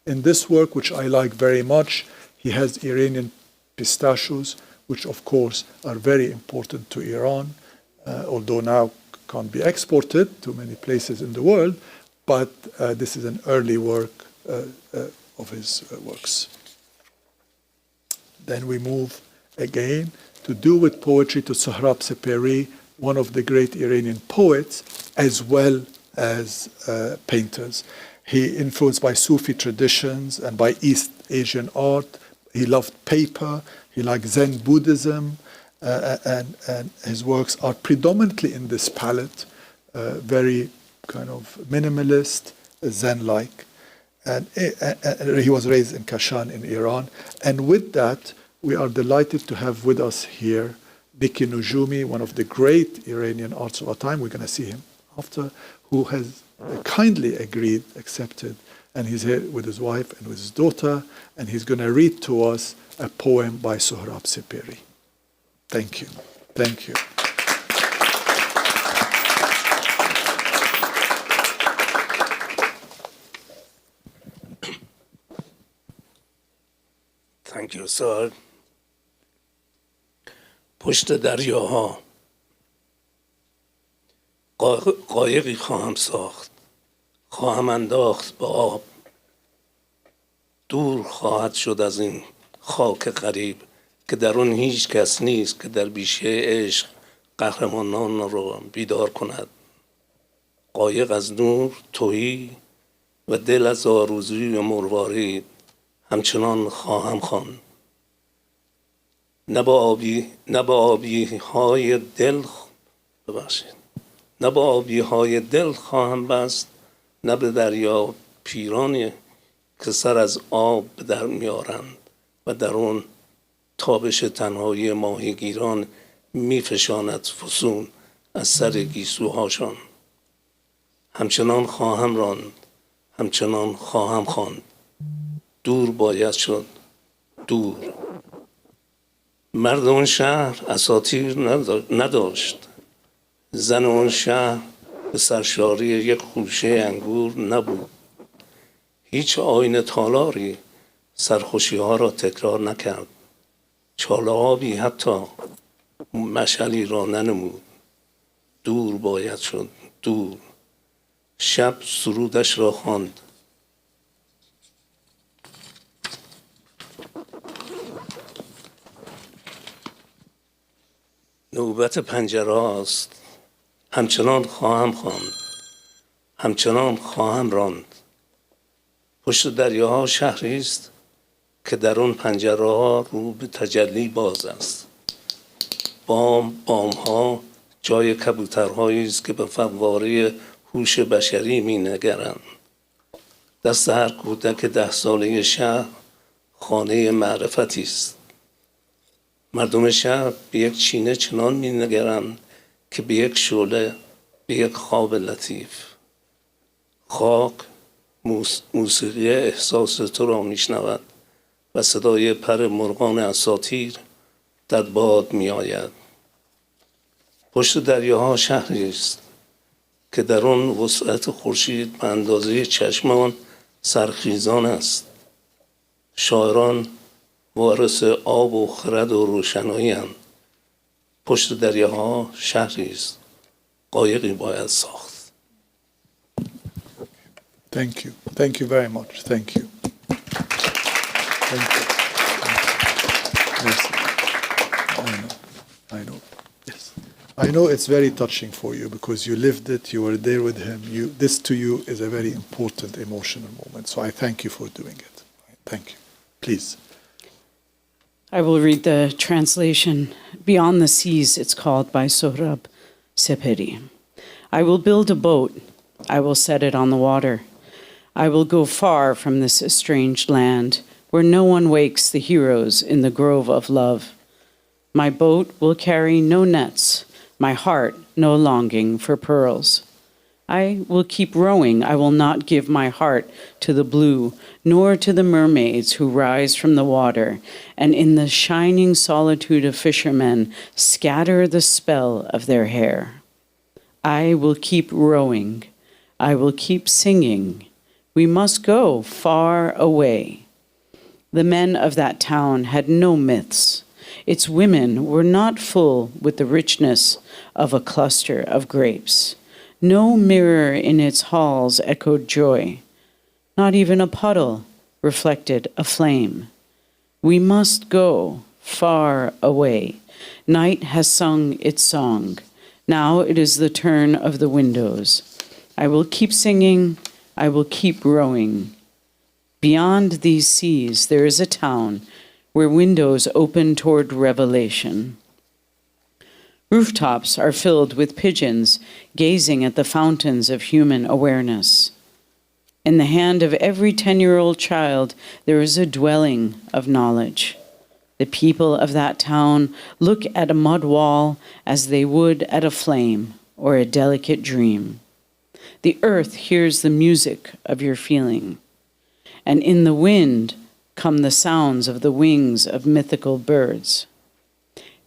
In this work, which I like very much, he has Iranian pistachios, which of course are very important to Iran, although now can't be exported to many places in the world, but this is an early work of his works. Then we move again to do with poetry to Sahrab Seperi, one of the great Iranian poets, as well as painters. He influenced by Sufi traditions and by East Asian art. He loved paper. He liked Zen Buddhism, and his works are predominantly in this palette, very kind of minimalist, Zen-like. And he was raised in Kashan in Iran. And with that, we are delighted to have with us here Niki Nujumi, one of the great Iranian artists of our time. We're going to see him after, who has kindly agreed, accepted, and he's here with his wife and with his daughter, and he's going to read to us a poem by Sahrab Seperi. Thank you. Thank you. Thank you, sir. پشت دریاها قایقی خواهم ساخت، خواهم انداخت به آب. دور خواهد شد از این خاک غریب که در اون هیچ کس نیست که در بیشه عشق قهرمانان رو بیدار کند. قایق از نور تهی و دل از آرزوی و مروارید همچنان خواهم خواند. نه با آبی های دل خواهم بست، نه به دریا پیرانی که سر از آب به در میارند و در اون تابش تنهایی ماهیگیران میفشاند فسون از سر گیسوهاشان. همچنان خواهم راند، همچنان خواهم خواند. دور باید شد، دور. مرد اون شهر اساطیر نداشت. زن اون شهر به سرشاری یک خوشه انگور نبود. هیچ آینه تالاری سرخوشی ها را تکرار نکرد. چاله آبی حتی مشعلی را ننمود. دور باید شد، دور. شب سرودش را خواند. نوبت پنجره است. همچنان خواهم خواند، همچنان خواهم راند. پشت دریاها شهری است که در اون پنجره ها رو به تجلی باز است. بام ها جای کبوترهایی است که به فواره هوش بشری می نگرند. دست هر کودک 10 ساله شهر خانه معرفتی است. مردم شهر به یک چینه چنان می نگرند که به یک شعله، به یک خواب لطیف. خاک موسیقی احساس تو را می شنود و صدای پر مرغان اساطیر در باد می آید. پشت دریاها شهری است که در آن وسعت خورشید به اندازه چشمان سرخیزان است. شاعران وارث آب و خرد و روشنایی اند. پشت دریاها شهری است، قایقی باید ساخت. Thank you. Thank you very much. Thank you. Thank you. Yes. I know. Yes. I know it's very touching for you because you lived it, you were there with him. This to you is a very important emotional moment. So I thank you for doing it. Thank you. Please. I will read the translation. Beyond the Seas, it's called, by Sohrab Seperi. I will build a boat. I will set it on the water. I will go far from this estranged land where no one wakes the heroes in the grove of love. My boat will carry no nets, my heart no longing for pearls. I will keep rowing. I will not give my heart to the blue, nor to the mermaids who rise from the water, and in the shining solitude of fishermen scatter the spell of their hair. I will keep rowing. I will keep singing. We must go far away. The men of that town had no myths. Its women were not full with the richness of a cluster of grapes. No mirror in its halls echoed joy. Not even a puddle reflected a flame. We must go far away. Night has sung its song. Now it is the turn of the windows. I will keep singing. I will keep rowing. Beyond these seas, there is a town where windows open toward revelation. Rooftops are filled with pigeons gazing at the fountains of human awareness. In the hand of every 10-year-old child, there is a dwelling of knowledge. The people of that town look at a mud wall as they would at a flame or a delicate dream. The earth hears the music of your feeling, and in the wind come the sounds of the wings of mythical birds.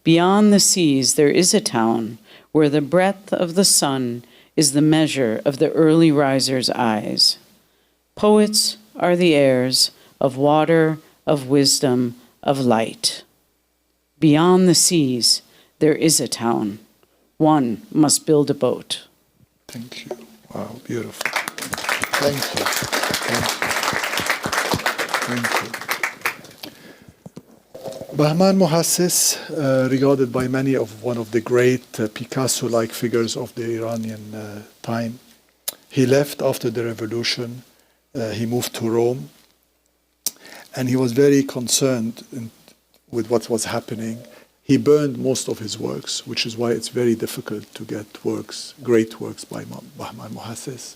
Beyond the seas there is a town where the breath of the sun is the measure of the early riser's eyes. Poets are the heirs of water, of wisdom, of light. Beyond the seas there is a town. One must build a boat. Thank you. Wow, beautiful. Thank you. Thank you. Bahman Muhassis, regarded by many of one of the great Picasso-like figures of the Iranian time. He left after the revolution. He moved to Rome, and he was very concerned with what was happening. He burned most of his works, which is why it's very difficult to get works, great works by Bahman Muhassis.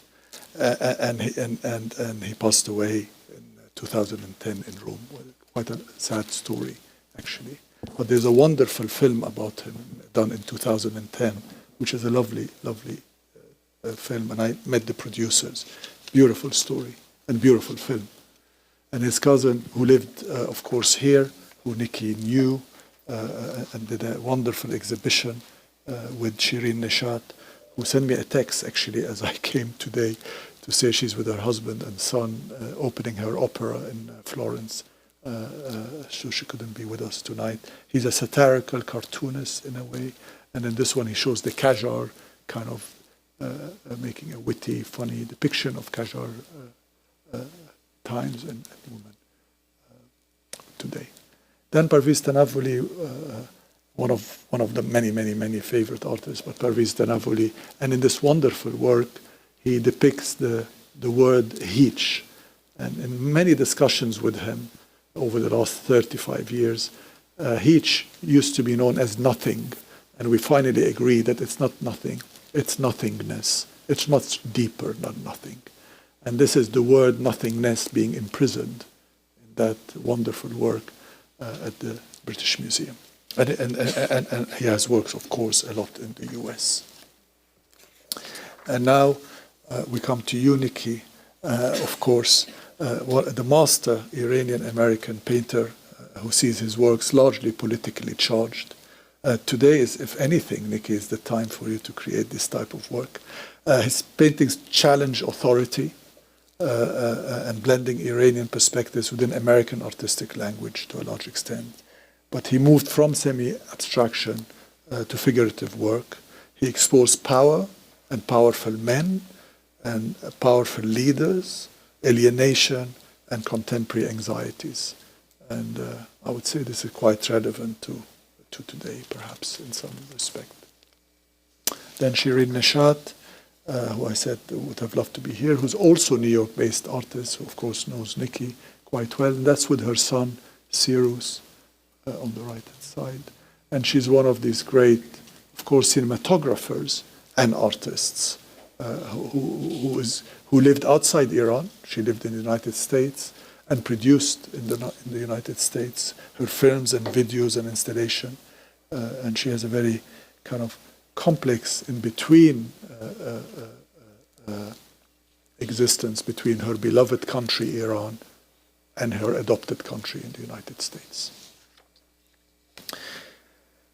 And he passed away in 2010 in Rome. Quite a sad story, actually. But there's a wonderful film about him done in 2010, which is a lovely, lovely film. And I met the producers. Beautiful story and beautiful film. And his cousin, who lived, of course, here, who Nikki knew, and did a wonderful exhibition with Shirin Nishat, who sent me a text, actually, as I came today, to say she's with her husband and son opening her opera in Florence. So she couldn't be with us tonight. He's a satirical cartoonist in a way. And in this one, he shows the Qajar kind of making a witty, funny depiction of Qajar times and women today. Then Parviz Tanavuli one of the many favorite artists, but Parviz Tanavoli. And in this wonderful work, he depicts the word heech. And in many discussions with him over the last 35 years, heech used to be known as nothing. And we finally agree that it's not nothing, it's nothingness. It's much deeper than nothing. And this is the word nothingness being imprisoned in that wonderful work at the British Museum. And he has works, of course, a lot in the US. And now we come to you, Nikki, of course, the master Iranian-American painter who sees his works largely politically charged. Today is, if anything, Nikki, is the time for you to create this type of work. His paintings challenge authority and blending Iranian perspectives within American artistic language to a large extent. But he moved from semi-abstraction to figurative work. He explores power and powerful men and powerful leaders, alienation and contemporary anxieties. And I would say this is quite relevant to today, perhaps, in some respect. Then Shirin Neshat, who I said would have loved to be here, who's also a New York-based artist, who of course knows Nikki quite well, and that's with her son, Cyrus, on the right-hand side. And she's one of these great, of course, cinematographers and artists who lived outside Iran. She lived in the United States and produced in the United States her films and videos and installation. And she has a very kind of complex in-between existence between her beloved country, Iran, and her adopted country in the United States.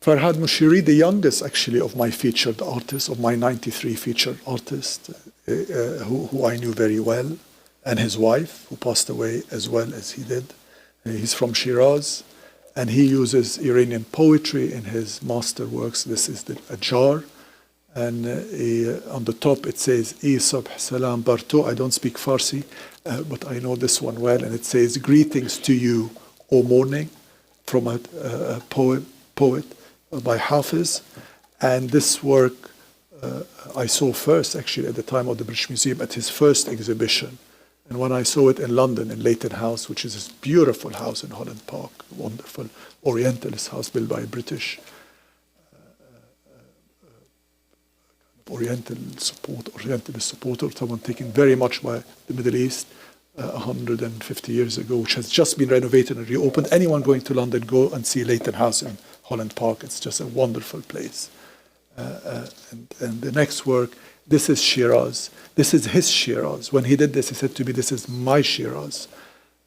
Farhad Mushiri, the youngest actually of my featured artists, of my 93 featured artists, who I knew very well, and his wife, who passed away as well as he did. He's from Shiraz, and he uses Iranian poetry in his master works. This is a jar, and on the top it says, "I subh salam barto." I don't speak Farsi, but I know this one well, and it says, "Greetings to you, O morning," from a poet by Hafiz. And this work I saw first, actually, at the time of the British Museum at his first exhibition. And when I saw it in London, in Leighton House, which is this beautiful house in Holland Park, wonderful Orientalist house built by a British Orientalist supporter, someone taken very much by the Middle East 150 years ago, which has just been renovated and reopened. Anyone going to London, go and see Leighton House in Holland Park. It's just a wonderful place. And the next work, this is Shiraz. This is his Shiraz. When he did this, he said to me, "This is my Shiraz."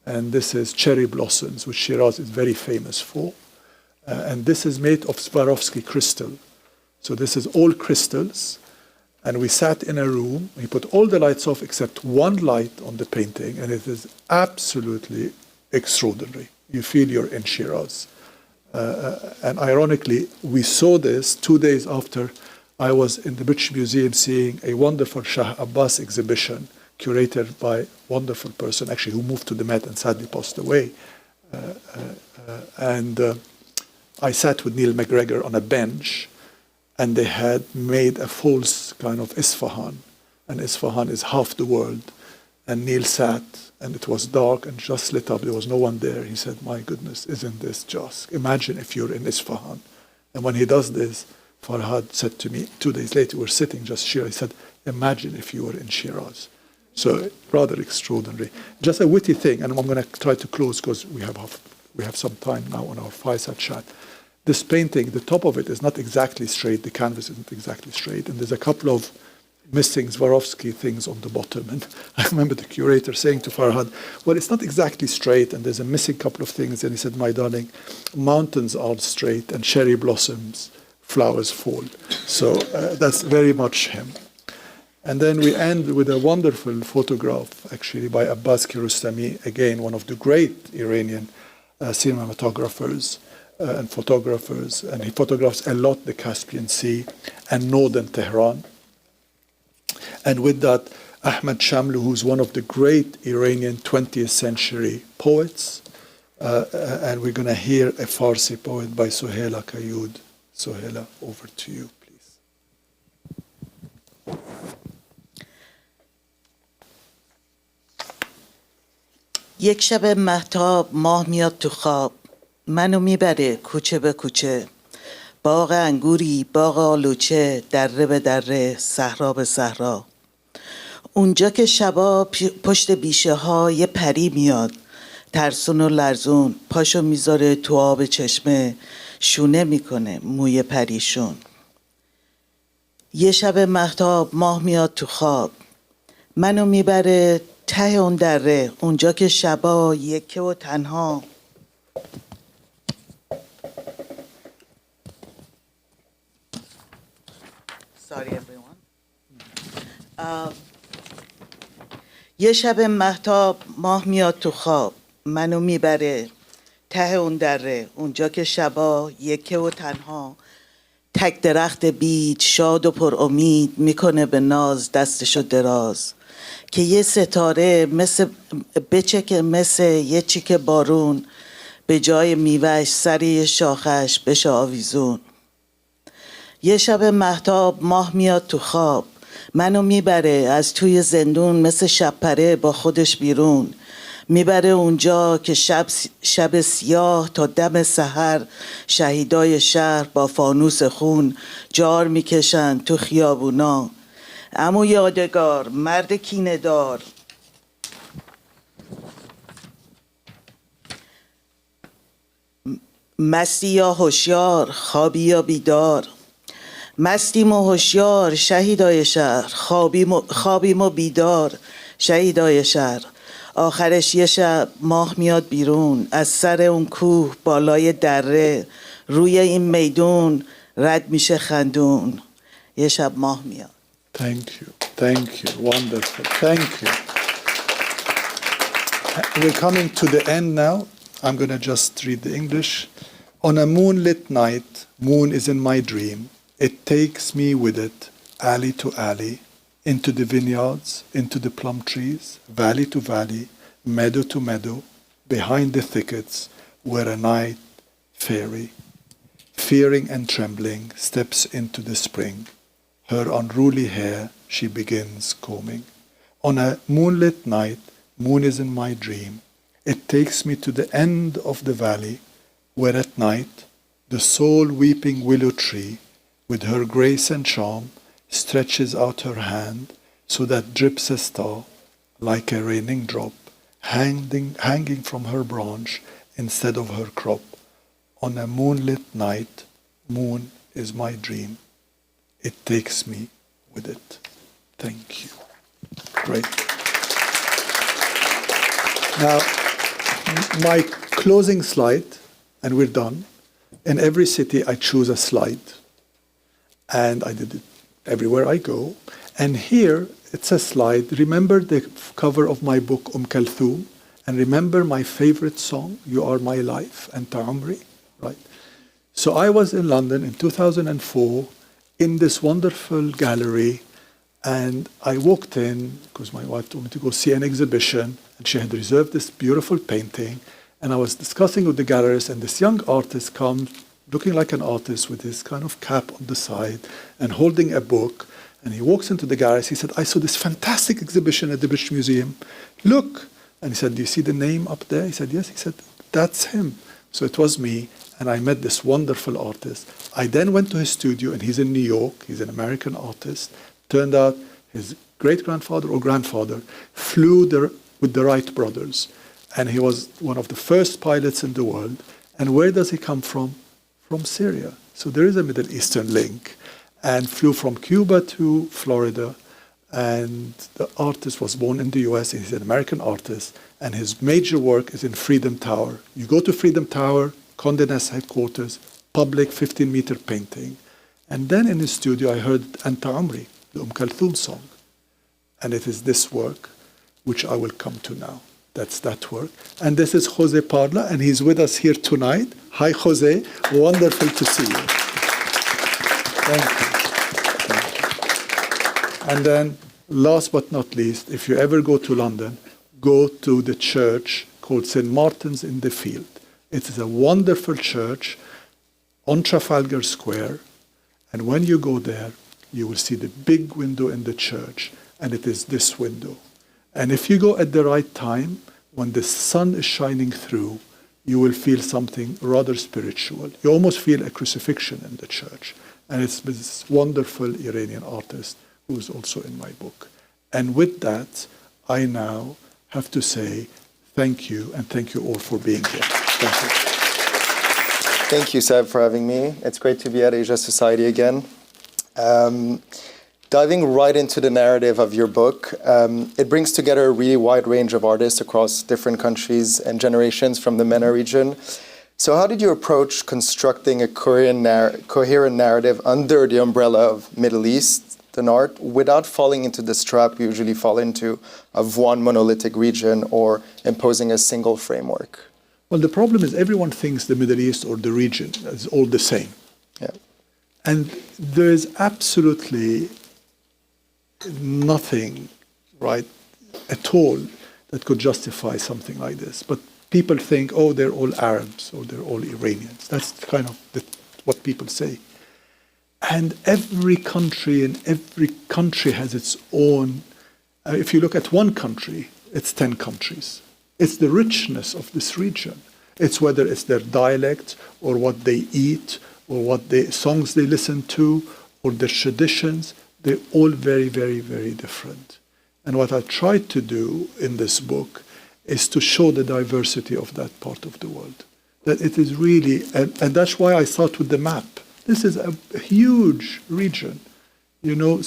And this is cherry blossoms, which Shiraz is very famous for. And this is made of Swarovski crystal. So this is all crystals. And we sat in a room. He put all the lights off except one light on the painting. And it is absolutely extraordinary. You feel you're in Shiraz. And ironically, we saw this 2 days after I was in the British Museum seeing a wonderful Shah Abbas exhibition curated by a wonderful person, actually, who moved to the Met and sadly passed away. And I sat with Neil McGregor on a bench, and they had made a false kind of Isfahan. And Isfahan is half the world. And Neil sat, and it was dark and just lit up. There was no one there. He said, "My goodness, isn't this just? Imagine if you're in Isfahan." And when he does this, Farhad said to me 2 days later, we're sitting just Shiraz. He said, "Imagine if you were in Shiraz." So rather extraordinary. Just a witty thing, and I'm going to try to close because we have some time now on our fireside chat. This painting, the top of it is not exactly straight. The canvas isn't exactly straight, and there's a couple of missing Swarovski things on the bottom. And I remember the curator saying to Farhad, "Well, it's not exactly straight, and there's a missing couple of things." And he said, "My darling, mountains are straight, and cherry blossoms, flowers fall." So that's very much him. And then we end with a wonderful photograph, actually, by Abbas Kiarostami, again, one of the great Iranian cinematographers and photographers. And he photographs a lot the Caspian Sea and northern Tehran. And with that, Ahmad Shamlu, who's one of the great Iranian 20th century poets. And we're going to hear a Farsi poet by Sohaila Kayud Sohela, over to you, please. یک شب مهتاب ماه میاد تو خواب، منو میبره کوچه به کوچه، باغ انگوری، باغ آلوچه، دره به دره، صحرا به صحرا. اونجا که شبا پشت بیشه ها یه پری میاد، ترسون و لرزون، پاشو میذاره تو آب چشمه، شونه میکنه موی پریشون. یه شب مهتاب ماه میاد تو خواب، منو میبره ته اون دره، اونجا که شبا یکه و تنها. Sorry everyone. یه شب مهتاب ماه میاد تو خواب، منو میبره ته اون دره، اونجا که شبا یکه و تنها. تک درخت بید شاد و پر امید، میکنه به ناز دستشو دراز، که یه ستاره بچکه مثل یه چیک بارون، به جای میوهش سر یه شاخش بشه آویزون. یه شب مهتاب ماه میاد تو خواب، منو میبره از توی زندون مثل شبپره با خودش بیرون، میبره اونجا که شب سیاه تا دم سحر، شهیدای شهر با فانوس خون جار میکشن تو خیابونا. عمو یادگار، مرد کینه دار، مستی یا هوشیار، خوابی یا بیدار. مستیم و هوشیار شهیدای شهر، خوابیم و بیدار شهیدای شهر. آخرش یه شب ماه میاد بیرون از سر اون کوه بالای دره، روی این میدون رد میشه خندون. یه شب ماه میاد. Thank you, wonderful, thank you. We're coming to the end now. I'm going to just read the English. On a moonlit night, moon is in my dream. It takes me with it, alley to alley, into the vineyards, into the plum trees, valley to valley, meadow to meadow, behind the thickets, where a night fairy, fearing and trembling, steps into the spring. Her unruly hair she begins combing. On a moonlit night, moon is in my dream. It takes me to the end of the valley, where at night the soul-weeping willow tree, with her grace and charm, stretches out her hand, so that drips a star, like a raining drop, hanging from her branch instead of her crop. On a moonlit night, moon is my dream. It takes me with it. Thank you. Great. Now, my closing slide, and we're done. In every city, I choose a slide. And I did it everywhere I go. And here, it's a slide. Remember the cover of my book, Kalthoum? And remember my favorite song, You Are My Life, Anta Umri, right? So I was in London in 2004 in this wonderful gallery, and I walked in because my wife told me to go see an exhibition, and she had reserved this beautiful painting, and I was discussing with the gallerist, and this young artist comes looking like an artist with his kind of cap on the side and holding a book, and he walks into the gallery. He said, I saw this fantastic exhibition at the British Museum. Look. And he said, do you see the name up there? He said, yes. He said, that's him. So it was me, and I met this wonderful artist. I then went to his studio, and he's in New York. He's an American artist. Turned out his great-grandfather or grandfather flew with the Wright brothers, and he was one of the first pilots in the world. And where does he come from? From Syria. So there is a Middle Eastern link, and flew from Cuba to Florida. And the artist was born in the US. He's an American artist, and his major work is in Freedom Tower. You go to Freedom Tower, Condé Nast headquarters, public 15-meter painting. And then in his studio, I heard Anta Umri, the Kalthoum song. And it is this work, which I will come to now. That's that work. And this is Jose Parla, and he's with us here tonight. Hi, Jose. Wonderful to see you. Thank you. And then, last but not least, if you ever go to London, go to the church called St. Martin's in the Field. It is a wonderful church on Trafalgar Square, and when you go there, you will see the big window in the church, and it is this window. And if you go at the right time, when the sun is shining through, you will feel something rather spiritual. You almost feel a crucifixion in the church. And it's this wonderful Iranian artist who is also in my book. And with that, I now have to say thank you, and thank you all for being here. Thank you. Thank you, Saeb, for having me. It's great to be at Asia Society again. Diving right into the narrative of your book, it brings together a really wide range of artists across different countries and generations from the MENA region. So how did you approach constructing a coherent narrative under the umbrella of Middle Eastern art without falling into this trap we usually fall into of one monolithic region or imposing a single framework? Well, the problem is everyone thinks the Middle East or the region is all the same. Yeah. And there is absolutely nothing, right, at all that could justify something like this. But people think, oh, they're all Arabs or they're all Iranians. That's kind of what people say. And every country has its own. If you look at one country, it's 10 countries. It's the richness of this region. It's whether it's their dialect or what they eat or what songs they listen to or their traditions. They're all very, very, very different. And what I tried to do in this book is to show the diversity of that part of the world. That it is really, and that's why I start with the map. This is a huge region. You know,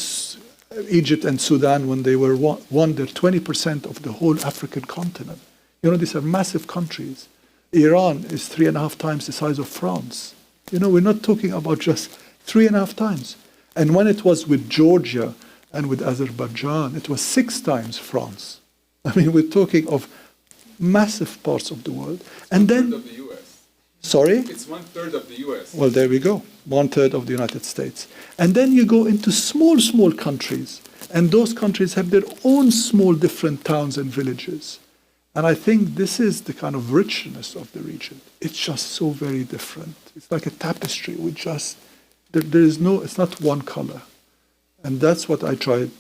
Egypt and Sudan, when they were one, they're 20% of the whole African continent. You know, these are massive countries. Iran is 3.5 times the size of France. You know, we're not talking about just 3.5 times. And when it was with Georgia and with Azerbaijan, it was 6 times France. I mean, we're talking of massive parts of the world. And then, 1/3 of the US. Sorry? It's 1/3 of the US. Well, there we go. 1/3 of the United States. And then you go into small countries. And those countries have their own small different towns and villages. And I think this is the kind of richness of the region. It's just so very different. It's like a tapestry. There is no, it's not one color. And that's what I tried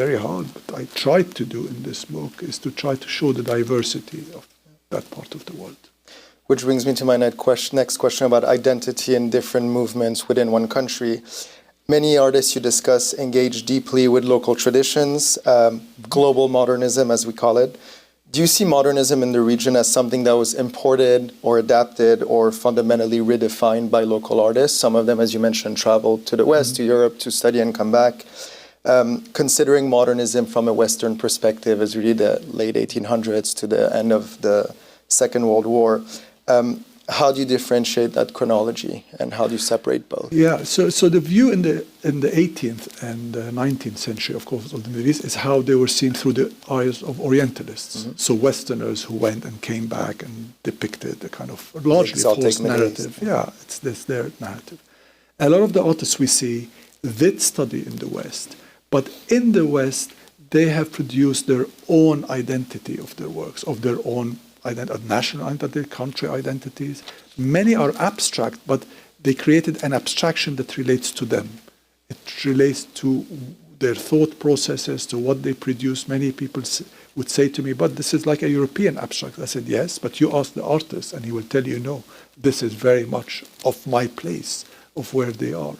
very hard, but I tried to do in this book, is to try to show the diversity of that part of the world. Which brings me to my next question about identity and different movements within one country. Many artists you discuss engage deeply with local traditions, global modernism, as we call it. Do you see modernism in the region as something that was imported or adapted or fundamentally redefined by local artists? Some of them, as you mentioned, traveled to the West, to Europe, to study and come back. Considering modernism from a Western perspective as really the late 1800s to the end of the Second World War, how do you differentiate that chronology and how do you separate both? Yeah, so the view in the 18th and 19th century, of course, of the Middle East is how they were seen through the eyes of Orientalists. Mm-hmm. So Westerners who went and came back and depicted a kind of largely false narrative. Yeah, it's their narrative. A lot of the artists we see did study in the West, but in the West they have produced their own identity of their works, of their own national identity, country identities. Many are abstract, but they created an abstraction that relates to them. It relates to their thought processes, to what they produce. Many people would say to me, but this is like a European abstract. I said, yes, but you ask the artist and he will tell you, no, this is very much of my place, of where they are.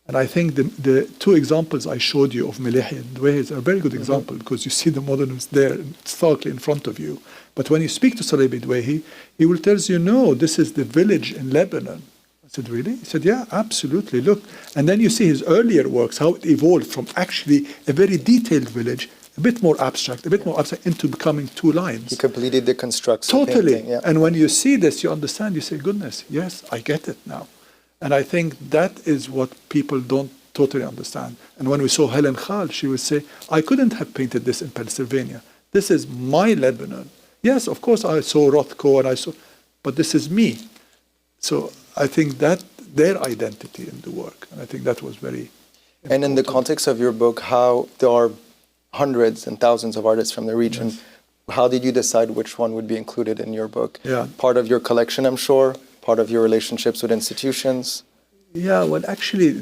And I think the two examples I showed you of Melehi and Dwehi are a very good example because you see the modernism there starkly in front of you. But when you speak to Saeb Dwehi, he will tell you, no, this is the village in Lebanon. I said, really? He said, yeah, absolutely. Look. And then you see his earlier works, how it evolved from actually a very detailed village, a bit more abstract, into becoming 2 lines. He completed the construction. Totally. Painting, yeah. And when you see this, you understand, you say, goodness, yes, I get it now. And I think that is what people don't totally understand. And when we saw Helen Khal, she would say, I couldn't have painted this in Pennsylvania. This is my Lebanon. Yes, of course, I saw Rothko, but this is me. So I think that their identity in the work, and I think that was very important. And in the context of your book, how there are hundreds and thousands of artists from the region, yes. How did you decide which one would be included in your book? Yeah. Part of your collection, I'm sure, part of your relationships with institutions? Yeah, well, actually,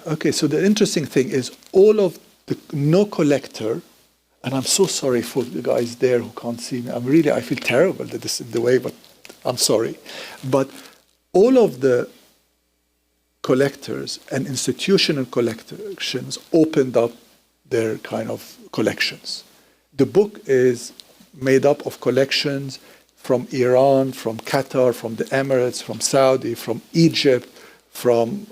okay, so the interesting thing is no collector, and I'm so sorry for the guys there who can't see me. I feel terrible that this is in the way, but I'm sorry. But all of the collectors and institutional collections opened up their kind of collections. The book is made up of collections from Iran, from Qatar, from the Emirates, from Saudi, from Egypt, from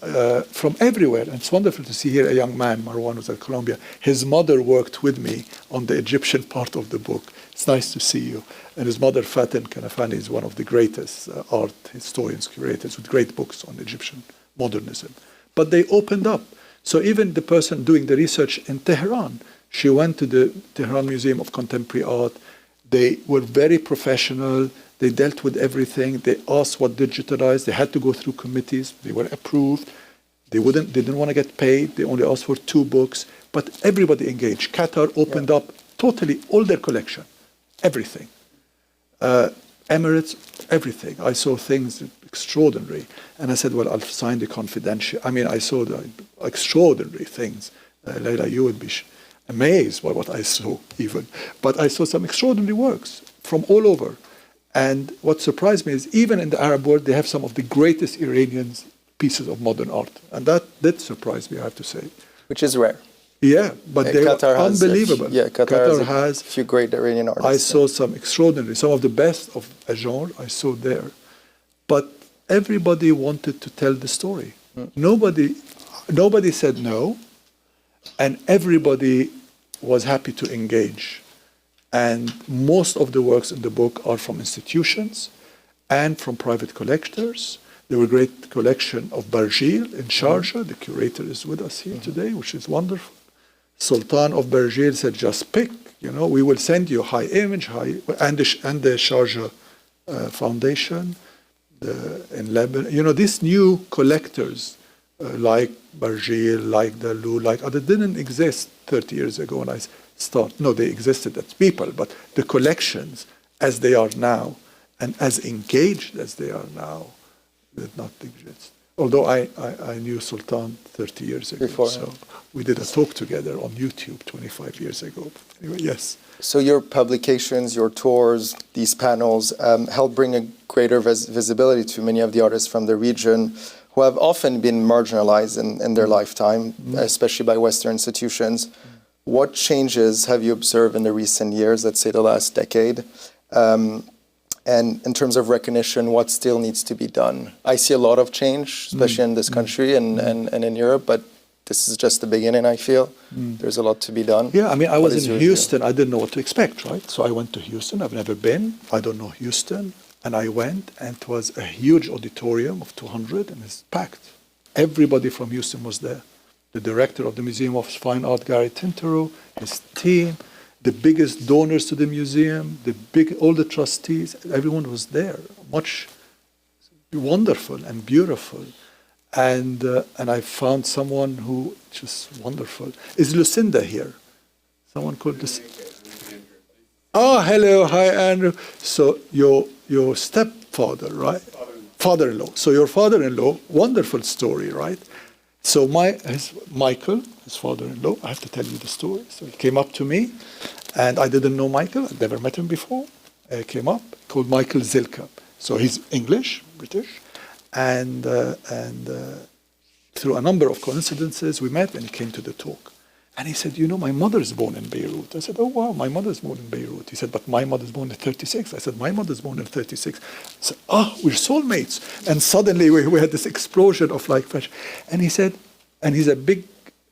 everywhere. And it's wonderful to see here a young man, Marwan, who's at Columbia. His mother worked with me on the Egyptian part of the book. It's nice to see you. And his mother, Fatin Kanafani, is one of the greatest art historians, curators, with great books on Egyptian modernism. But they opened up. So even the person doing the research in Tehran, she went to the Tehran Museum of Contemporary Art. They were very professional. They dealt with everything. They asked what digitalized. They had to go through committees. They were approved. They didn't want to get paid. They only asked for 2 books. But everybody engaged. Qatar opened up totally all their collection, everything. Emirates, everything. I saw things extraordinary. And I said, well, I'll sign the confidential. I mean, I saw the extraordinary things. Leila, you would be amazed by what I saw even. But I saw some extraordinary works from all over. And what surprised me is even in the Arab world, they have some of the greatest Iranian pieces of modern art. And that did surprise me, I have to say. Which is rare. Yeah, but they Qatar are unbelievable. Qatar has a few great Iranian artists. I saw some extraordinary, some of the best of a genre I saw there. But everybody wanted to tell the story. Nobody said no, and everybody was happy to engage. And most of the works in the book are from institutions and from private collectors. There were a great collection of Barjil in Sharjah. The curator is with us here today, which is wonderful. Sultan of Barjil said, just pick, we will send you high image, and the Sharjah Foundation in Lebanon. These new collectors like Barjil, like Dalou, like others didn't exist 30 years ago when I started. No, they existed as people, but the collections as they are now and as engaged as they are now did not exist. Although I knew Sultan 30 years ago. Before, so we did a talk together on YouTube 25 years ago. Anyway, yes. So your publications, your tours, these panels help bring a greater visibility to many of the artists from the region who have often been marginalized in their lifetime, especially by Western institutions. What changes have you observed in the recent years, let's say the last decade? And in terms of recognition, what still needs to be done? I see a lot of change, especially in this country and in Europe, but this is just the beginning, I feel. There's a lot to be done. Yeah, I mean, I was in Houston. I didn't know what to expect, right? So I went to Houston. I've never been. I don't know Houston. And I went, and it was a huge auditorium of 200, and it's packed. Everybody from Houston was there. The director of the Museum of Fine Art, Gary Tinterow, his team, the biggest donors to the museum, all the trustees, everyone was there. Much wonderful and beautiful. And I found someone who just wonderful. Is Lucinda here? Someone called Lucinda? Oh, hello, hi, Andrew. So your stepfather, right? Father-in-law. So your father-in-law, wonderful story, right? So Michael, his father-in-law, I have to tell you the story. So he came up to me, and I didn't know Michael. I'd never met him before. He came up, called Michael Zilka. So he's English, British, and through a number of coincidences, we met, and he came to the talk. And he said, my mother's born in Beirut. I said, oh, wow, my mother's born in Beirut. He said, but my mother's born in 36. I said, my mother's born in 36. I said, we're soulmates. And suddenly we had this explosion of friendship. And he said, and he's a big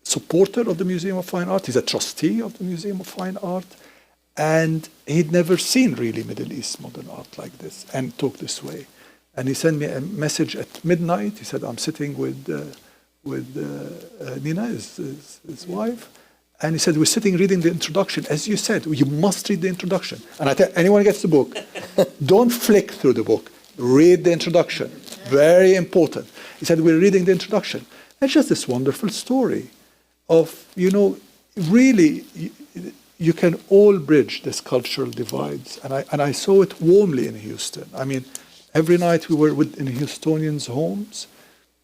supporter of the Museum of Fine Art. He's a trustee of the Museum of Fine Art. And he'd never seen really Middle East modern art like this and talk this way. And he sent me a message at midnight. He said, I'm sitting with Nina, his wife, and he said, we're sitting reading the introduction. As you said, you must read the introduction. And I tell anyone who gets the book, don't flick through the book. Read the introduction. Very important. He said, we're reading the introduction. It's just this wonderful story of, really, you can all bridge this cultural divides. And I saw it warmly in Houston. I mean, every night we were in Houstonians' homes,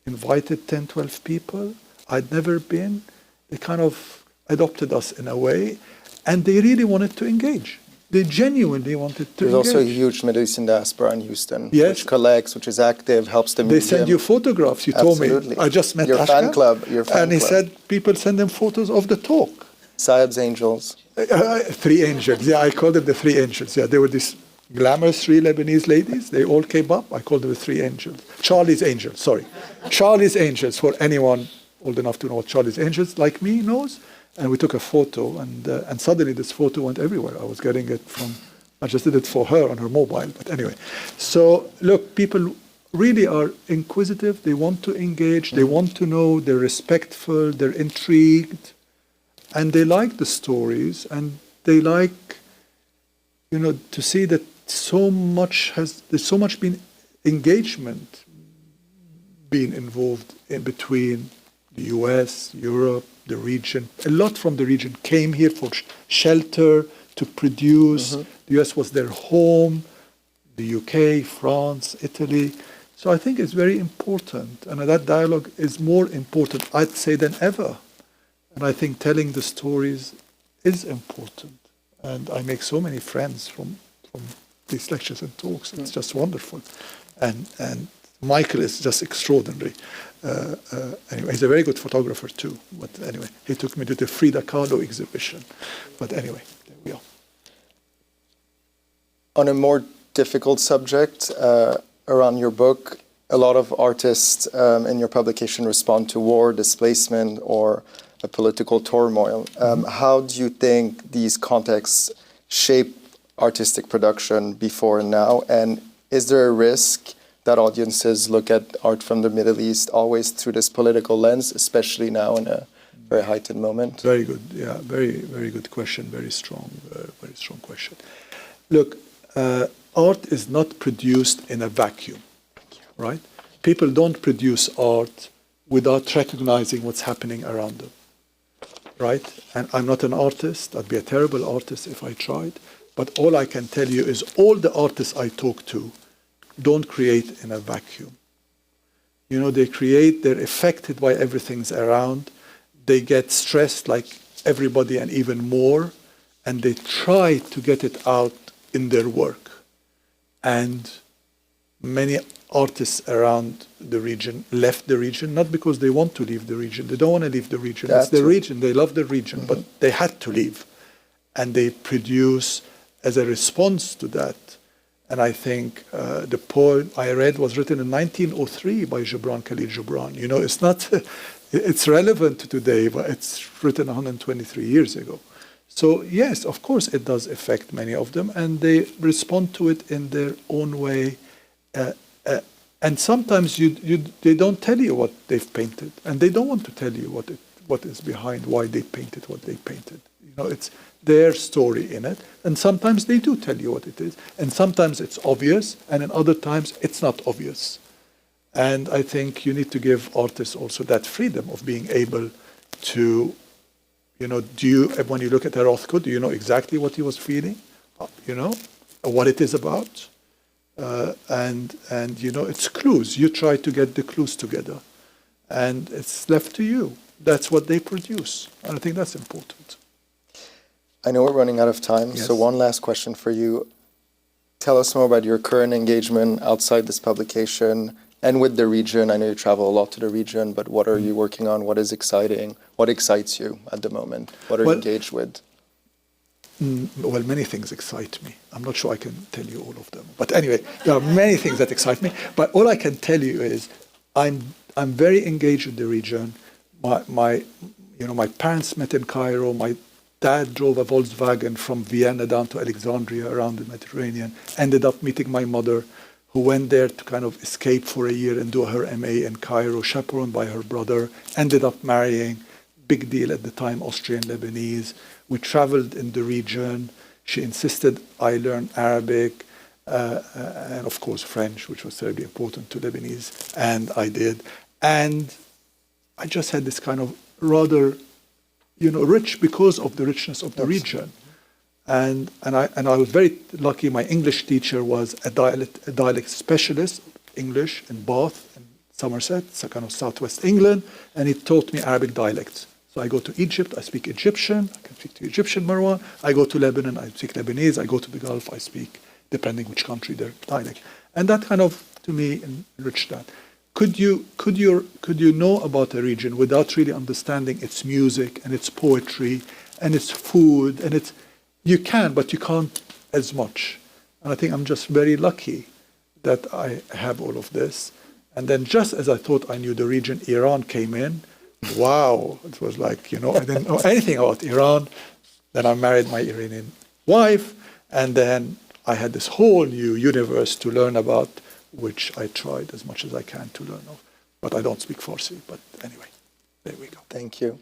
invited 10, 12 people. I'd never been. They kind of adopted us in a way, and they really wanted to engage. They genuinely wanted to There's engage. also a huge Middle Eastern diaspora in Houston, Yes. which collects, which is active, helps the They museum. send you photographs. You Absolutely. told me. I just met Your Ashkan, fan club, your fan and he club. said people send them photos of the talk. Saeb's Angels. Three angels. Yeah, I called them the three angels. Yeah, they were these glamorous three Lebanese ladies. They all came up. I called them the three angels. Charlie's Angels, sorry. Charlie's Angels, for anyone old enough to know what Charlie's Angels, like me, knows. And we took a photo, and suddenly this photo went everywhere. I was getting it from, I just did it for her on her mobile. But anyway, so look, people really are inquisitive. They want to engage. They want to know. They're respectful. They're intrigued. And they like the stories, and they like, to see that there's so much been engagement being involved in between the US, Europe, the region. A lot from the region came here for shelter, to produce. The US was their home, the UK, France, Italy. So I think it's very important, and that dialogue is more important, I'd say, than ever. And I think telling the stories is important. And I make so many friends from these lectures and talks. It's just wonderful. And Michael is just extraordinary. Anyway, he's a very good photographer too. But anyway, he took me to the Frida Kahlo exhibition. But anyway, there we are. On a more difficult subject, around your book, a lot of artists in your publication respond to war, displacement, or a political turmoil. How do you think these contexts shape artistic production before and now? And is there a risk that audiences look at art from the Middle East always through this political lens, especially now in a very heightened moment? Very good. Yeah, very, very good question. Very strong question. Look, art is not produced in a vacuum, right? People don't produce art without recognizing what's happening around them, right? And I'm not an artist. I'd be a terrible artist if I tried. But all I can tell you is all the artists I talk to don't create in a vacuum. They're affected by everything's around. They get stressed like everybody and even more, and they try to get it out in their work. And many artists around the region left the region, not because they want to leave the region. They don't want to leave the region. It's the region. They love the region, but they had to leave. And they produce as a response to that. And I think the poem I read was written in 1903 by Khalil Gibran. It's not, it's relevant to today, but it's written 123 years ago. So yes, of course it does affect many of them, and they respond to it in their own way. And sometimes they don't tell you what they've painted, and they don't want to tell you what is behind why they painted what they painted. It's their story in it, and sometimes they do tell you what it is, and sometimes it's obvious, and in other times it's not obvious. And I think you need to give artists also that freedom of being able to, when you look at Rothko, do you know exactly what he was feeling? What it is about? And it's clues. You try to get the clues together, and it's left to you. That's what they produce, and I think that's important. I know we're running out of time, Yes. so one last question for you. Tell us more about your current engagement outside this publication and with the region. I know you travel a lot to the region, but what are you working on? What is exciting? What excites you at the moment? What are you engaged with? Well, many things excite me. I'm not sure I can tell you all of them. But anyway, there are many things that excite me. But all I can tell you is I'm very engaged with the region. My parents met in Cairo. My dad drove a Volkswagen from Vienna down to Alexandria around the Mediterranean, ended up meeting my mother, who went there to kind of escape for a year and do her MA in Cairo, chaperoned by her brother, ended up marrying, big deal at the time, Austrian-Lebanese. We traveled in the region. She insisted I learn Arabic and, of course, French, which was terribly important to Lebanese, and I did. And I just had this kind of rather rich because of the richness of the region. And I was very lucky. My English teacher was a dialect specialist, English in Bath, and Somerset, so kind of southwest England, and he taught me Arabic dialects. So I go to Egypt, I speak Egyptian, I can speak to Egyptian Marwan. I go to Lebanon, I speak Lebanese. I go to the Gulf, I speak, depending which country, their dialect. And that kind of, to me, enriched that. Could you know about a region without really understanding its music and its poetry and its food and its, you can, but you can't as much. And I think I'm just very lucky that I have all of this. And then just as I thought I knew the region, Iran came in. Wow, it was like, I didn't know anything about Iran. Then I married my Iranian wife, and then I had this whole new universe to learn about, which I tried as much as I can to learn of. But I don't speak Farsi, but anyway, there we go. Thank you.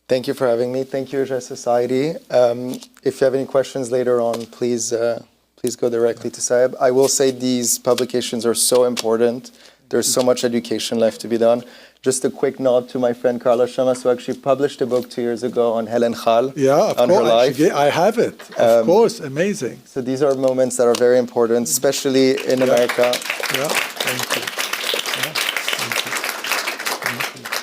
Thank you for having me. Thank you, Irja Society. If you have any questions later on, please go directly to Saeb. I will say these publications are so important. There's so much education left to be done. Just a quick nod to my friend Carla Shamas, who actually published a book 2 years ago on Helen Khal, on her life. I have it. Of course, amazing. So these are moments that are very important, especially in America. Yeah, thank you.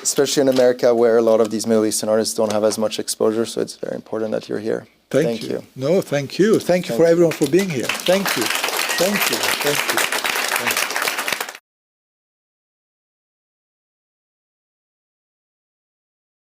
Especially in America, where a lot of these Middle Eastern artists don't have as much exposure, so it's very important that you're here. Thank you. No, thank you. Thank you for everyone for being here. Thank you. Thank you. Thank you.